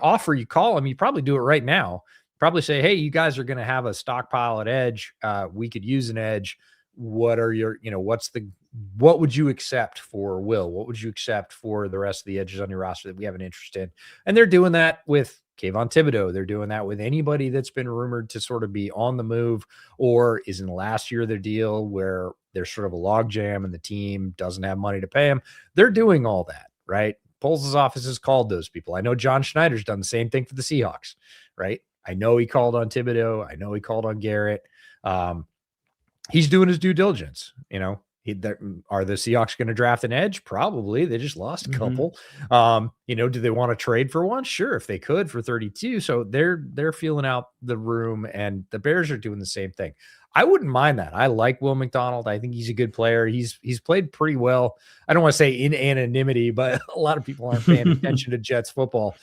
call him. You probably do it right now. Probably say, hey, you guys are going to have a stockpile at edge. We could use an edge. What are your, what would you accept for Will? What would you accept for the rest of the edges on your roster that we have an interest in? And they're doing that with Kayvon Thibodeau. They're doing that with anybody that's been rumored to sort of be on the move or is in the last year of their deal where there's sort of a logjam and the team doesn't have money to pay them. They're doing all that, right? Poles' office has called those people. I know John Schneider's done the same thing for the Seahawks, right? I know he called on Thibodeau. I know he called on Garrett. He's doing his due diligence. Are the Seahawks going to draft an edge? Probably. They just lost a couple. Do they want to trade for one? Sure, if they could for 32. So they're feeling out the room, and the Bears are doing the same thing. I wouldn't mind that. I like Will McDonald. I think he's a good player. He's played pretty well. I don't want to say in anonymity, but a lot of people aren't paying attention to Jets football.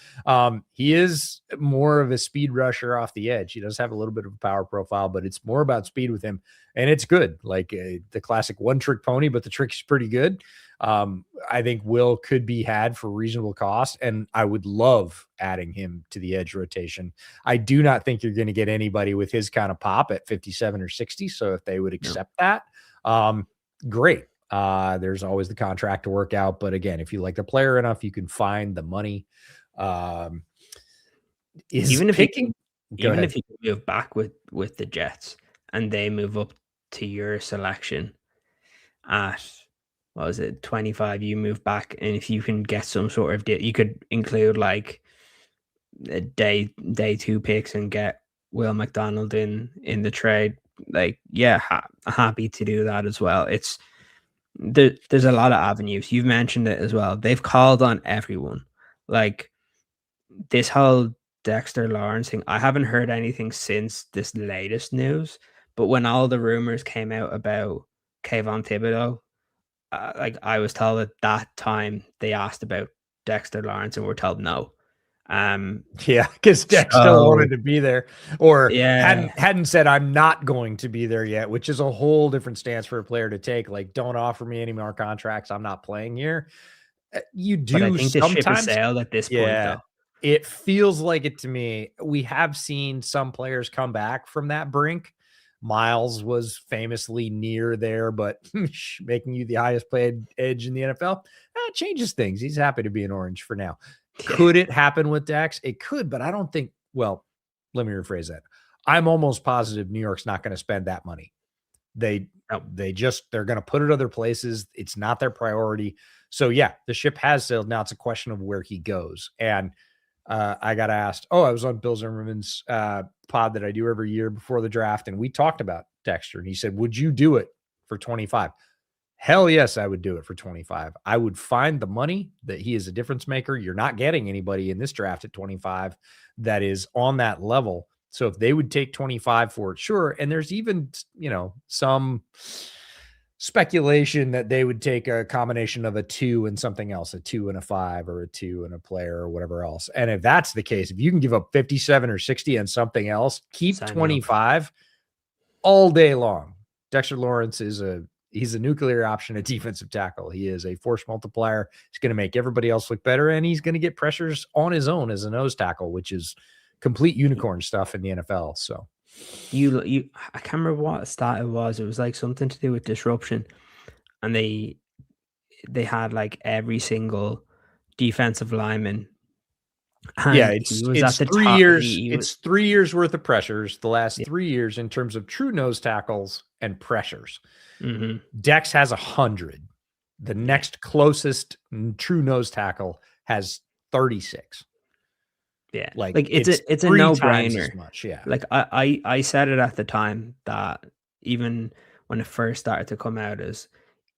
He is more of a speed rusher off the edge. He does have a little bit of a power profile, but it's more about speed with him. And it's good, like the classic one-trick pony, but the trick is pretty good. I think Will could be had for reasonable cost, and I would love adding him to the edge rotation. I do not think you're going to get anybody with his kind of pop at 57 or 60. So if they would accept that, great. There's always the contract to work out. But again, if you like the player enough, you can find the money. Even if you move back with the Jets and they move up to your selection at, what was it, 25, you move back, and if you can get some sort of deal, you could include like a day 2 picks and get Will McDonald in the trade. Like, yeah, happy to do that as well. There's a lot of avenues. You've mentioned it as well. They've called on everyone. Like this whole Dexter Lawrence thing, I haven't heard anything since this latest news, but when all the rumors came out about Kayvon Thibodeau, like I was told at that time they asked about Dexter Lawrence and were told no. Because Dexter wanted to be there, or yeah, hadn't said I'm not going to be there yet, which is a whole different stance for a player to take. Like, don't offer me any more contracts. I'm not playing here. You do, but I think the ship has sometimes sailed at this point, though. It feels like it to me. We have seen some players come back from that brink. Miles was famously near there, but making you the highest paid edge in the NFL, that changes things. He's happy to be an Orange for now. Could it happen with Dax? It could, but I don't think, well, let me rephrase that. I'm almost positive New York's not going to spend that money. They're going to put it other places. It's not their priority. So yeah, the ship has sailed. Now it's a question of where he goes. And I got asked, I was on Bill Zimmerman's pod that I do every year before the draft, and we talked about Dexter, and he said, would you do it for 25? Hell yes, I would do it for 25. I would find the money that he is a difference maker. You're not getting anybody in this draft at 25 that is on that level. So if they would take 25 for it, sure. And there's even, some speculation that they would take a combination of a 2 and something else, a 2 and a 5 or a 2 and a player or whatever else. And if that's the case, if you can give up 57 or 60 and something else, keep 25 all day long. Dexter Lawrence is He's a nuclear option at defensive tackle. He is a force multiplier. He's going to make everybody else look better, and he's going to get pressures on his own as a nose tackle, which is complete unicorn stuff in the NFL. So I can't remember what stat it was. It was like something to do with disruption, and they had like every single defensive lineman. Yeah, And it's he was at the 3 top. years. He was, It's 3 years worth of pressures the last Yeah. 3 years in terms of true nose tackles and pressures. Mhm. Dex has 100. The next closest true nose tackle has 36. Yeah, Like it's a 3 no times as brainer. much. Yeah. Like I said it at the time that even when it first started to come out, is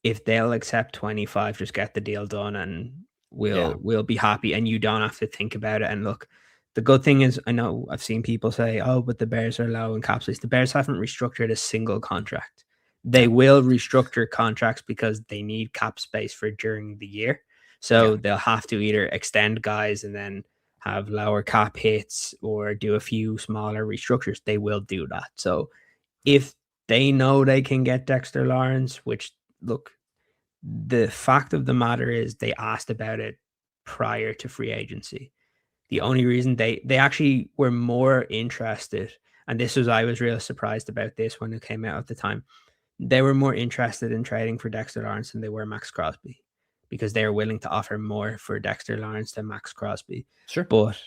if they'll accept 25, just get the deal done and we'll be happy, and you don't have to think about it. And look, the good thing is, I know I've seen people say, oh, but the Bears are low in cap space. The Bears haven't restructured a single contract. They will restructure contracts because they need cap space for during the year. So they'll have to either extend guys and then have lower cap hits or do a few smaller restructures. They will do that. So if they know they can get Dexter Lawrence, which, look, the fact of the matter is they asked about it prior to free agency. The only reason they actually were more interested, and I was real surprised about this when it came out at the time, they were more interested in trading for Dexter Lawrence than they were Max Crosby, because they were willing to offer more for Dexter Lawrence than Max Crosby. Sure. But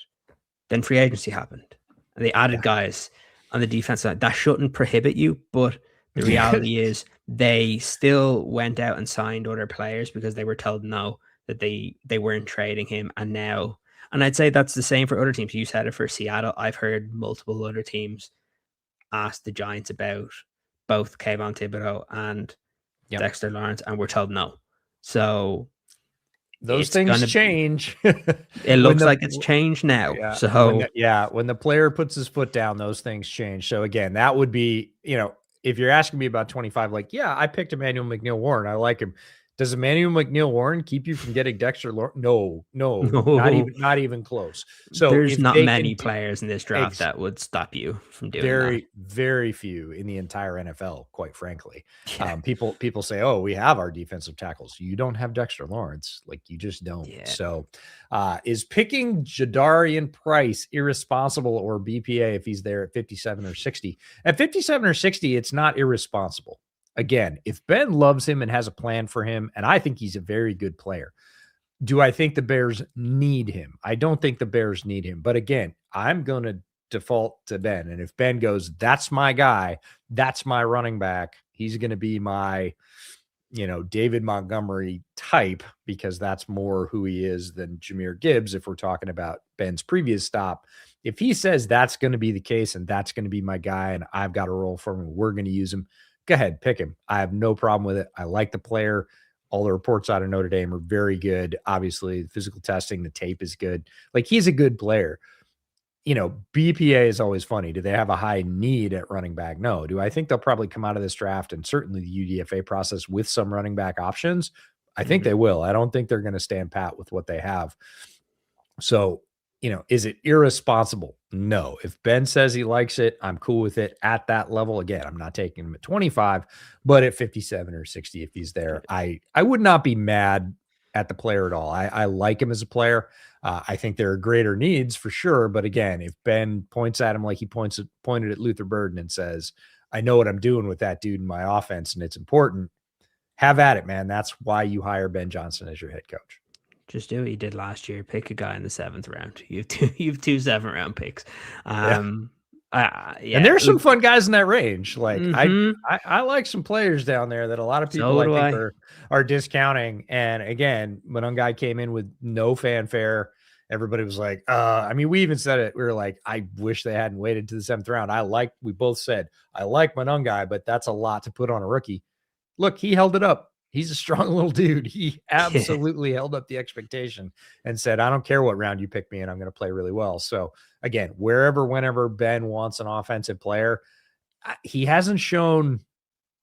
then free agency happened, and they added guys on the defense side. That shouldn't prohibit you, but the reality is they still went out and signed other players because they were told no, that they weren't trading him. And now, and I'd say that's the same for other teams. You said it for Seattle. I've heard multiple other teams ask the Giants about both Kayvon Thibodeau and Dexter Lawrence, and we're told no. So those things change. It looks like it's changed now. Yeah, so when the player puts his foot down, those things change. So again, that would be, if you're asking me about 25, like, yeah, I picked Emmanuel McNeil-Warren. I like him. Does Emmanuel McNeil-Warren keep you from getting Dexter Lawrence? No, not even close. So there's not many players in this draft that would stop you from doing that. Very few in the entire NFL, quite frankly. People say, oh, we have our defensive tackles. You don't have Dexter Lawrence. Like, you just don't. Yeah. So is picking Jadarian Price irresponsible or BPA if he's there at 57 or 60? At 57 or 60, it's not irresponsible. Again, if Ben loves him and has a plan for him, and I think he's a very good player, do I think the Bears need him? I don't think the Bears need him. But again, I'm going to default to Ben. And if Ben goes, that's my guy, that's my running back, he's going to be my, David Montgomery type, because that's more who he is than Jahmyr Gibbs. If we're talking about Ben's previous stop, if he says that's going to be the case and that's going to be my guy and I've got a role for him, we're going to use him, go ahead, pick him. I have no problem with it. I like the player. All the reports out of Notre Dame are very good. Obviously, the physical testing, the tape is good. Like, he's a good player. BPA is always funny. Do they have a high need at running back? No. Do I think they'll probably come out of this draft and certainly the UDFA process with some running back options? I think they will. I don't think they're going to stand pat with what they have. So, is it irresponsible? No. If Ben says he likes it, I'm cool with it at that level. Again, I'm not taking him at 25, but at 57 or 60, if he's there, I would not be mad at the player at all. I like him as a player. I think there are greater needs for sure. But again, if Ben points at him like he pointed at Luther Burden and says, I know what I'm doing with that dude in my offense and it's important, have at it, man. That's why you hire Ben Johnson as your head coach. Just do what you did last year. Pick a guy in the 7th round. You have two 7th-round picks. And there's some fun guys in that range. Like I like some players down there that a lot of people are discounting. And again, Monangai came in with no fanfare. Everybody was like, we even said it. We were like, I wish they hadn't waited to the 7th round. We both said, I like Monangai, but that's a lot to put on a rookie. Look, he held it up. He's a strong little dude. He absolutely held up the expectation and said, I don't care what round you pick me and I'm going to play really well. So again, whenever Ben wants an offensive player, he hasn't shown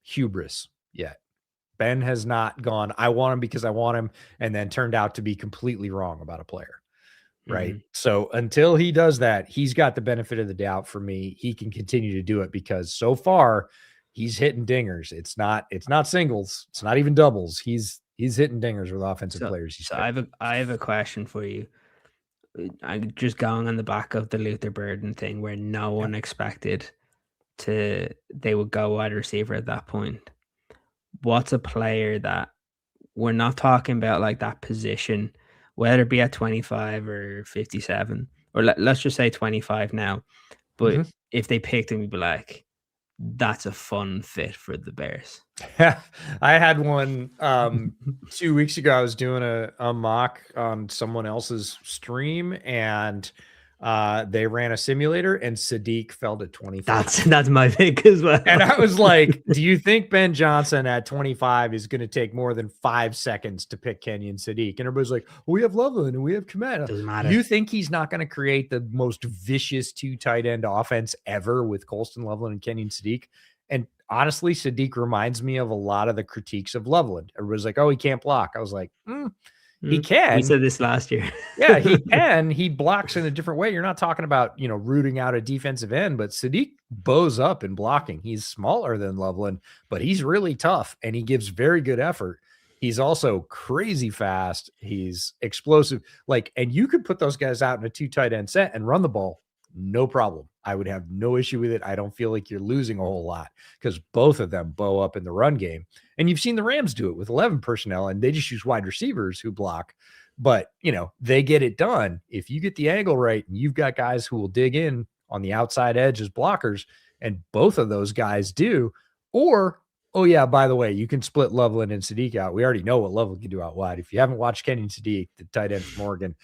hubris yet. Ben has not gone, I want him because I want him, and then turned out to be completely wrong about a player. Right. So until he does that, he's got the benefit of the doubt for me. He can continue to do it because so far he's hitting dingers. It's not singles. It's not even doubles. He's hitting dingers with offensive players. So I have a question for you. I'm just going on the back of the Luther Burden thing where no one expected they would go wide receiver at that point. What's a player that we're not talking about like that position, whether it be at 25 or 57, or let's just say 25 now. But if they picked him, we'd be like, that's a fun fit for the Bears. I had one 2 weeks ago. I was doing a mock on someone else's stream, and they ran a simulator, and Sadiq fell to 25. That's my pick as well. And I was like, do you think Ben Johnson at 25 is going to take more than 5 seconds to pick Kenyon Sadiq? And everybody's like, well, we have Loveland and we have Komet. Doesn't matter. You think he's not going to create the most vicious 2 tight end offense ever with Colston Loveland and Kenyon Sadiq? And honestly, Sadiq reminds me of a lot of the critiques of Loveland. Everybody's like, oh, he can't block. I was like, he can. We said this last year. Yeah, he can. He blocks in a different way. You're not talking about, rooting out a defensive end, but Sadiq bows up in blocking. He's smaller than Loveland, but he's really tough and he gives very good effort. He's also crazy fast. He's explosive. And you could put those guys out in a 2 tight end set and run the ball. No problem. I would have no issue with it. I don't feel like you're losing a whole lot because both of them bow up in the run game. And you've seen the Rams do it with 11 personnel, and they just use wide receivers who block. But, they get it done. If you get the angle right and you've got guys who will dig in on the outside edge as blockers, and both of those guys do, or, oh, yeah, by the way, you can split Loveland and Sadiq out. We already know what Loveland can do out wide. If you haven't watched Kenyon Sadiq, the tight end from Oregon,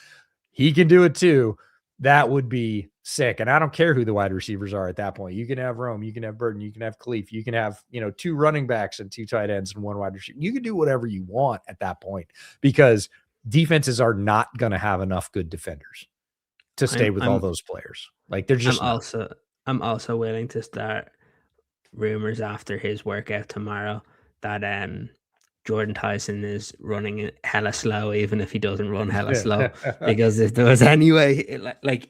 he can do it too. That would be sick. And I don't care who the wide receivers are at that point. You can have Rome, you can have Burton, you can have Khalif, you can have, 2 running backs and 2 tight ends and 1 wide receiver. You can do whatever you want at that point because defenses are not going to have enough good defenders to stay with all those players. They're just I'm also willing to start rumors after his workout tomorrow that Jordan Tyson is running hella slow, even if he doesn't run hella slow. Because if there was any way,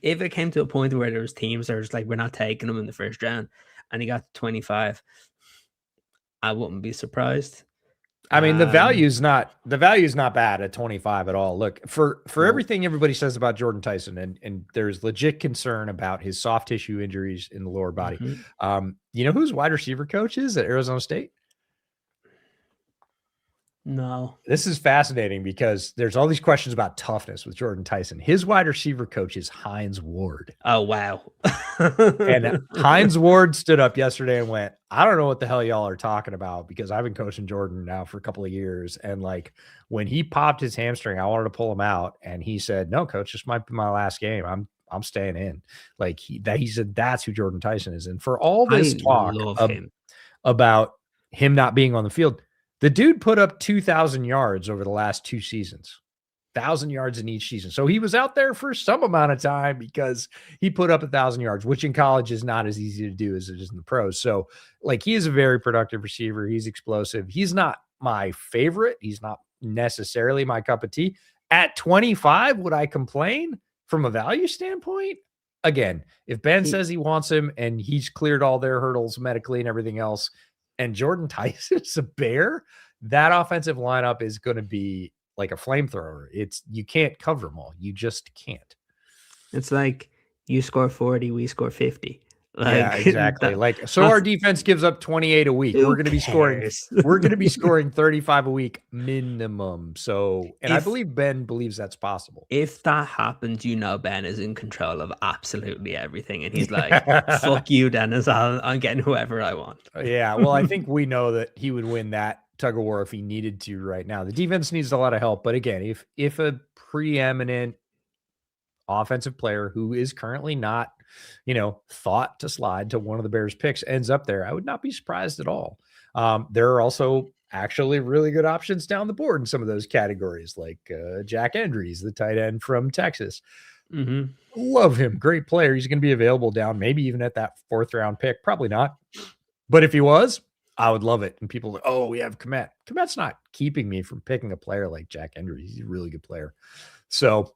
if it came to a point where there was teams that was like, we're not taking him in the first round, and he got 25, I wouldn't be surprised. I mean, the value's not bad at 25 at all. Look, for everything everybody says about Jordan Tyson, and there's legit concern about his soft tissue injuries in the lower body. You know who's wide receiver coach is at Arizona State? No. This is fascinating because there's all these questions about toughness with Jordan Tyson. His wide receiver coach is Hines Ward. Oh, wow. And Hines Ward stood up yesterday and went, I don't know what the hell y'all are talking about because I've been coaching Jordan now for a couple of years. And when he popped his hamstring, I wanted to pull him out. And he said, no, coach, this might be my last game. I'm staying in. He said, that's who Jordan Tyson is. And for all this talk about him not being on the field, the dude put up 2,000 yards over the last 2 seasons, 1,000 yards in each season. So he was out there for some amount of time because he put up 1,000 yards, which in college is not as easy to do as it is in the pros. So he is a very productive receiver. He's explosive. He's not my favorite. He's not necessarily my cup of tea. At 25, would I complain from a value standpoint? Again, if Ben says he wants him and he's cleared all their hurdles medically and everything else, and Jordan Tyson is a Bear, that offensive lineup is going to be like a flamethrower. You can't cover them all. You just can't. It's like you score 40, we score 50. Yeah, exactly. Our defense gives up 28 a week. We're going to be scoring. We're going to be scoring 35 a week minimum. So, I believe Ben believes that's possible. If that happens, Ben is in control of absolutely everything, and he's like, "Fuck you, Dennis. I'm getting whoever I want." Yeah. Well, I think we know that he would win that tug of war if he needed to right now. The defense needs a lot of help, but again, if a preeminent offensive player who is currently not thought to slide to one of the Bears picks ends up there, I would not be surprised at all. There are also actually really good options down the board in some of those categories, like Jack Endries, the tight end from Texas. Love him. Great player. He's going to be available down, maybe even at that 4th round pick. Probably not. But if he was, I would love it. And people are like, oh, we have Komet. Komet's not keeping me from picking a player like Jack Endries. He's a really good player. So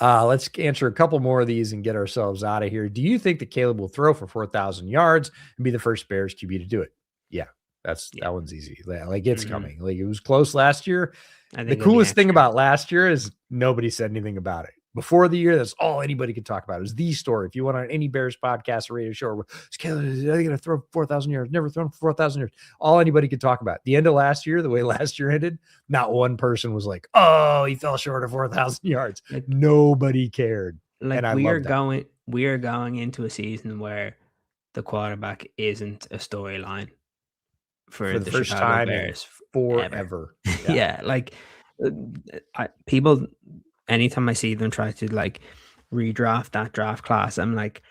Let's answer a couple more of these and get ourselves out of here. Do you think that Caleb will throw for 4,000 yards and be the first Bears QB to do it? Yeah, that one's easy. Like it's coming. Like it was close last year. The coolest thing about last year is nobody said anything about it. Before the year, that's all anybody could talk about. It was the story. If you went on any Bears podcast or radio show, is Caleb going to throw 4,000 yards? Never thrown for 4,000 yards. All anybody could talk about. The end of last year, the way last year ended, not one person was like, "Oh, he fell short of 4,000 yards." Like nobody cared. Like we are going into a season where the quarterback isn't a storyline for the first Chicago time Bears forever. Yeah, like people. Anytime I see them try to like redraft that draft class, I'm like,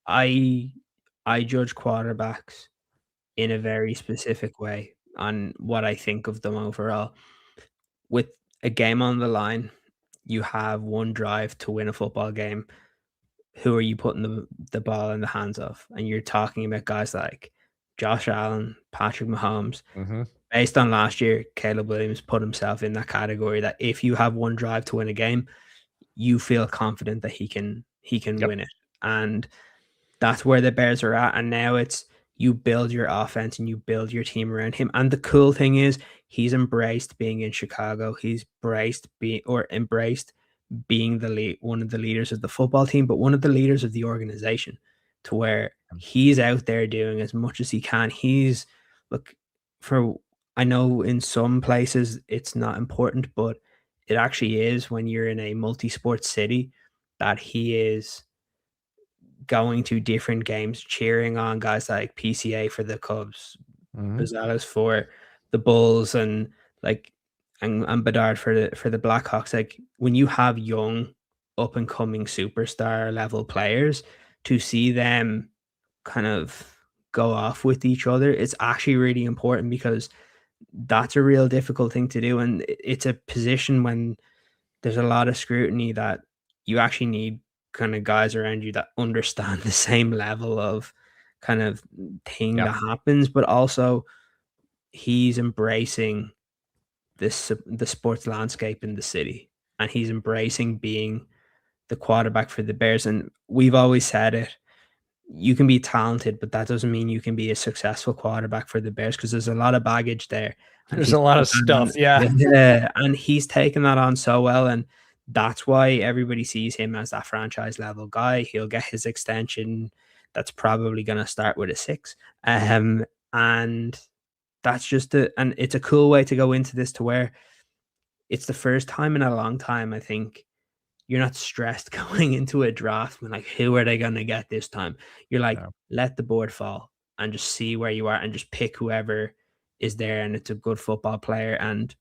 I judge quarterbacks in a very specific way on what I think of them overall. With a game on the line, you have one drive to win a football game. Who are you putting the ball in the hands of? And you're talking about guys like Josh Allen, Patrick Mahomes. Based on last year, Caleb Williams put himself in that category that if you have one drive to win a game, you feel confident that he can win it. And that's where the Bears are at. And now it's you build your offense and you build your team around him. And the cool thing is he's embraced being in Chicago. He's embraced being the lead, one of the leaders of the football team, but one of the leaders of the organization, to where he's out there doing as much as he can. I know in some places it's not important, but it actually is when you're in a multi-sport city that he is going to different games, cheering on guys like PCA for the Cubs, Gonzalez for the Bulls, and Bedard for the Blackhawks. Like when you have young, up and coming superstar level players, to see them kind of go off with each other, it's actually really important because that's a real difficult thing to do. And it's a position when there's a lot of scrutiny that you actually need kind of guys around you that understand the same level of kind of thing that happens, but also he's embracing the sports landscape in the city, and he's embracing being the quarterback for the Bears. And we've always said it, you can be talented, but that doesn't mean you can be a successful quarterback for the Bears, because there's a lot of baggage there. There's a lot of stuff. And he's taken that on so well. And that's why everybody sees him as that franchise level guy. He'll get his extension. That's probably going to start with a 6. And that's just and it's a cool way to go into this, to where it's the first time in a long time, I think, you're not stressed going into a draft when like, who are they going to get this time? You're like, let the board fall and just see where you are and just pick whoever is there. And it's a good football player and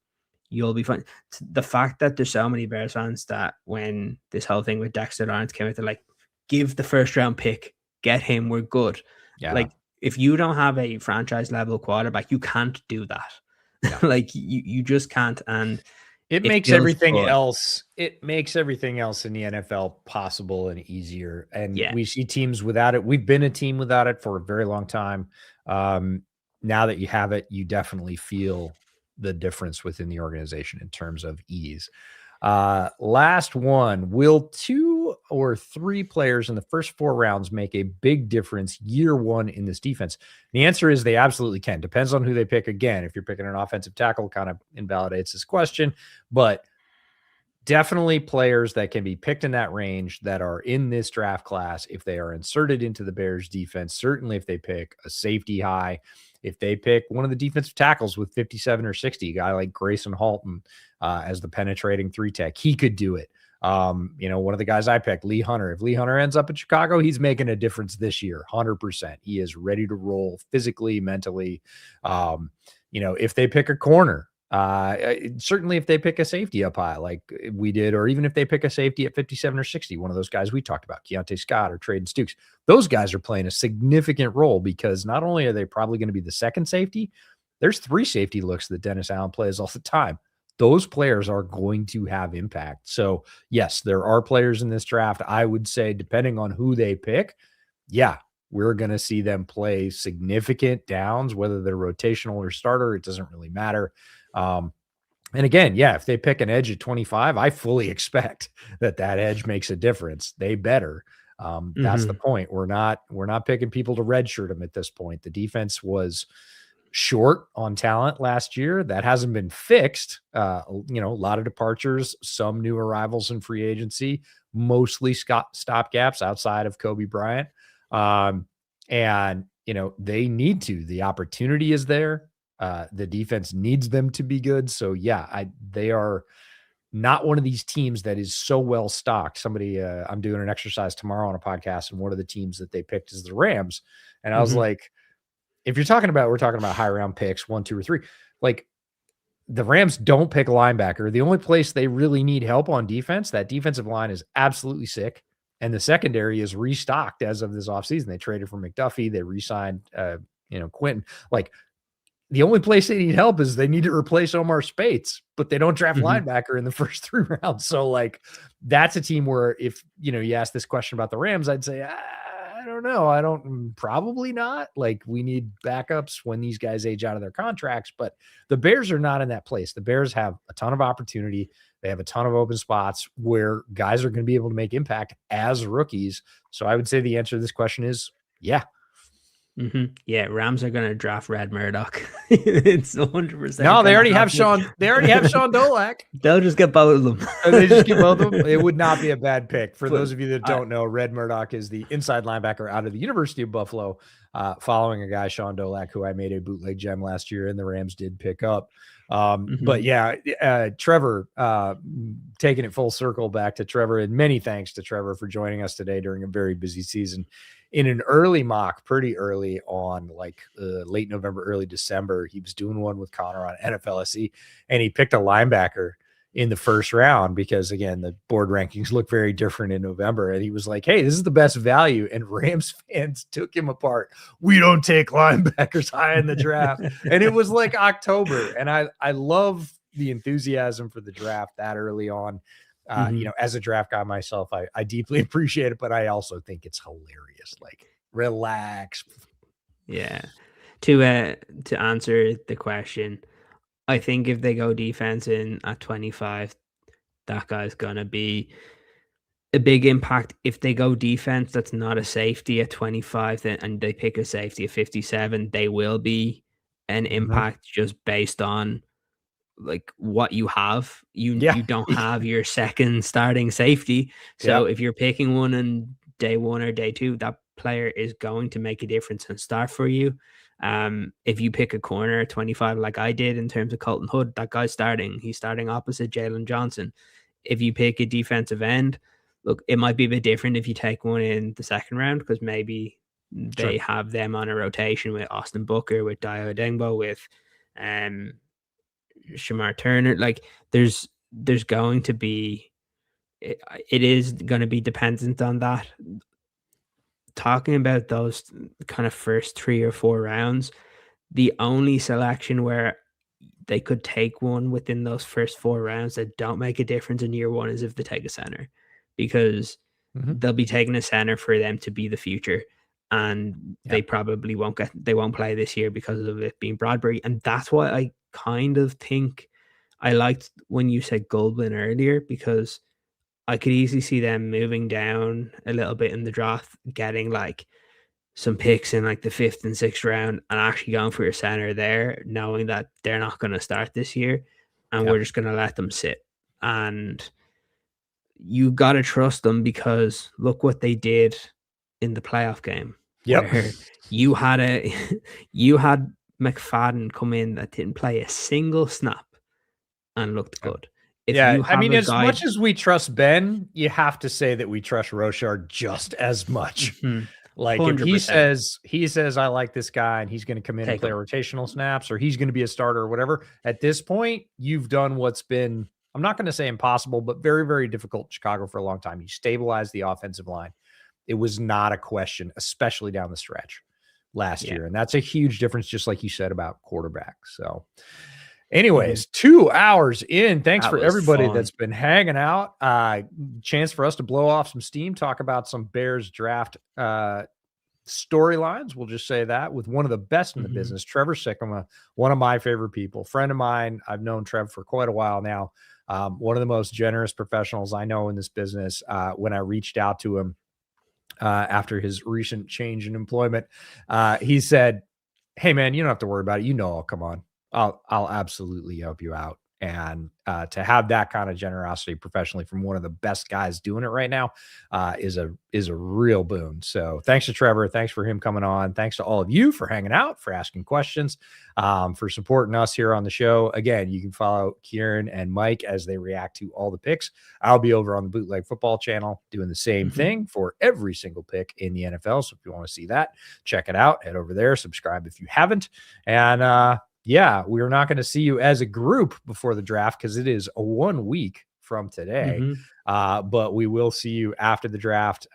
you'll be fine. The fact that there's so many Bears fans that when this whole thing with Dexter Lawrence came out, they're like, give the first round pick, get him, we're good. Yeah. Like if you don't have a franchise level quarterback, you can't do that. Yeah. Like you just can't. And it makes everything else. It makes everything else in the NFL possible and easier. And we see teams without it. We've been a team without it for a very long time. Now that you have it, you definitely feel the difference within the organization in terms of ease. Last one, will 2 or 3 players in the first 4 rounds make a big difference year one in this defense? The answer is they absolutely can. Depends on who they pick. Again, if you're picking an offensive tackle, kind of invalidates this question, but definitely players that can be picked in that range that are in this draft class, if they are inserted into the Bears defense, certainly if they pick a safety high, if they pick one of the defensive tackles with 57 or 60, a guy like Grayson Halton as the penetrating 3-tech, he could do it. One of the guys I picked, Lee Hunter. If Lee Hunter ends up in Chicago, he's making a difference this year, 100%. He is ready to roll physically, mentally. If they pick a corner, certainly if they pick a safety up high like we did, or even if they pick a safety at 57 or 60, one of those guys we talked about, Keontae Scott or Traden Stukes, those guys are playing a significant role because not only are they probably going to be the second safety, there's 3 safety looks that Dennis Allen plays all the time. Those players are going to have impact. So yes, there are players in this draft. I would say depending on who they pick, we're going to see them play significant downs, whether they're rotational or starter. It doesn't really matter. And again, yeah, if they pick an edge at 25, I fully expect that edge makes a difference. They better. That's the point. We're not picking people to redshirt them at this point. The defense was short on talent last year. That hasn't been fixed. A lot of departures, some new arrivals in free agency, mostly stopgaps outside of Kobe Bryant. And they need to. The opportunity is there. The defense needs them to be good. So yeah, they are not one of these teams that is so well stocked. Somebody, I'm doing an exercise tomorrow on a podcast, and one of the teams that they picked is the Rams. And I was like, if we're talking about high round picks, 1, 2, or 3, like the Rams don't pick a linebacker. The only place they really need help on defense, that defensive line is absolutely sick. And the secondary is restocked as of this offseason. They traded for McDuffie. They re-signed, Quentin. Like, the only place they need help is they need to replace Omar Spates, but they don't draft linebacker in the first 3 rounds. So like, that's a team where if, you ask this question about the Rams, I'd say, I don't know. Probably not. Like, we need backups when these guys age out of their contracts, but the Bears are not in that place. The Bears have a ton of opportunity. They have a ton of open spots where guys are going to be able to make impact as rookies. So I would say the answer to this question is yeah. Yeah, Rams are going to draft Red Murdoch. It's 100%. No, they already have Sean. They already have Sean Dolak. They'll just get both of them. They just get both of them. It would not be a bad pick. For those of you that don't know, Red Murdoch is the inside linebacker out of the University of Buffalo, following a guy, Sean Dolak, who I made a bootleg gem last year, and the Rams did pick up. But yeah, Trevor, taking it full circle back to Trevor, and many thanks to Trevor for joining us today during a very busy season. In an early mock, pretty early on, like late November, early December, he was doing one with Connor on NFLSE, and he picked a linebacker in the first round because, again, the board rankings look very different in November. And he was like, hey, this is the best value. And Rams fans took him apart. We don't take linebackers high in the draft. And it was like October. And I love the enthusiasm for the draft that early on. As a draft guy myself, I deeply appreciate it, but I also think it's hilarious. Like, relax. Yeah. To answer the question, I think if they go defense in at 25, that guy's gonna be a big impact. If they go defense, that's not a safety at 25, and they pick a safety at 57, they will be an impact just based on like what you have. You don't have your second starting safety. So if you're picking one on day 1 or day 2, that player is going to make a difference and start for you. If you pick a corner at 25, like I did in terms of Colton Hood, that guy's starting. He's starting opposite Jalen Johnson. If you pick a defensive end, look, it might be a bit different if you take one in the second round, because maybe they have them on a rotation with Austin Booker, with Dio Dengbo, with Shamar Turner. Like, there's going to be, it is going to be dependent on that. Talking about those kind of first 3 or 4 rounds, the only selection where they could take one within those first 4 rounds that don't make a difference in year 1 is if they take a center, because they'll be taking a center for them to be the future. And they probably won't play this year because of it being Bradbury. And that's why I kind of think I liked when you said Goldblin earlier, because I could easily see them moving down a little bit in the draft, getting like some picks in like the 5th and 6th round, and actually going for your center there, knowing that they're not going to start this year, and we're just going to let them sit. And you got to trust them, because look what they did in the playoff game. Where you had McFadden come in that didn't play a single snap and looked good. Much as we trust Ben, you have to say that we trust Rochard just as much. Like, 100%. If he says, I like this guy, and he's going to come in and play rotational snaps, or he's going to be a starter or whatever, at this point, you've done what's been, I'm not going to say impossible, but very, very difficult in Chicago for a long time. You stabilized the offensive line. It was not a question, especially down the stretch last year. And that's a huge difference, just like you said about quarterback. So anyways, 2 hours in. Thanks for everybody that's been hanging out. Chance for us to blow off some steam, talk about some Bears draft storylines, we'll just say that, with one of the best in the business, Trevor Sikkema, one of my favorite people, friend of mine. I've known Trev for quite a while now. One of the most generous professionals I know in this business. When I reached out to him after his recent change in employment, he said, "Hey man, you don't have to worry about it. You know, I'll come on. I'll absolutely help you out." And to have that kind of generosity professionally from one of the best guys doing it right now is a real boon. So thanks to Trevor, thanks for him coming on, thanks to all of you for hanging out, for asking questions, for supporting us here on the show. Again, you can follow Kieran and Mike as they react to all the picks. I'll be over on the Bootleg Football channel doing the same thing for every single pick in the NFL. So if you want to see that, check it out. Head over there, subscribe if you haven't, and yeah, we are not going to see you as a group before the draft because it is 1 week from today. But we will see you after the draft.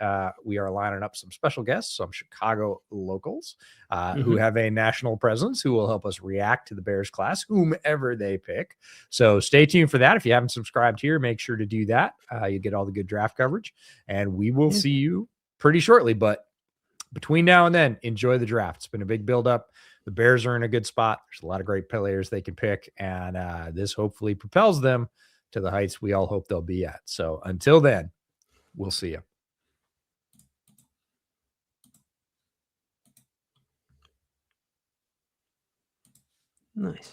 We are lining up some special guests, some Chicago locals who have a national presence who will help us react to the Bears class, whomever they pick. So stay tuned for that. If you haven't subscribed here, make sure to do that. You get all the good draft coverage, and we will see you pretty shortly. But between now and then, enjoy the draft. It's been a big buildup. The Bears are in a good spot. There's a lot of great players they can pick, and this hopefully propels them to the heights we all hope they'll be at. So until then, we'll see you. Nice.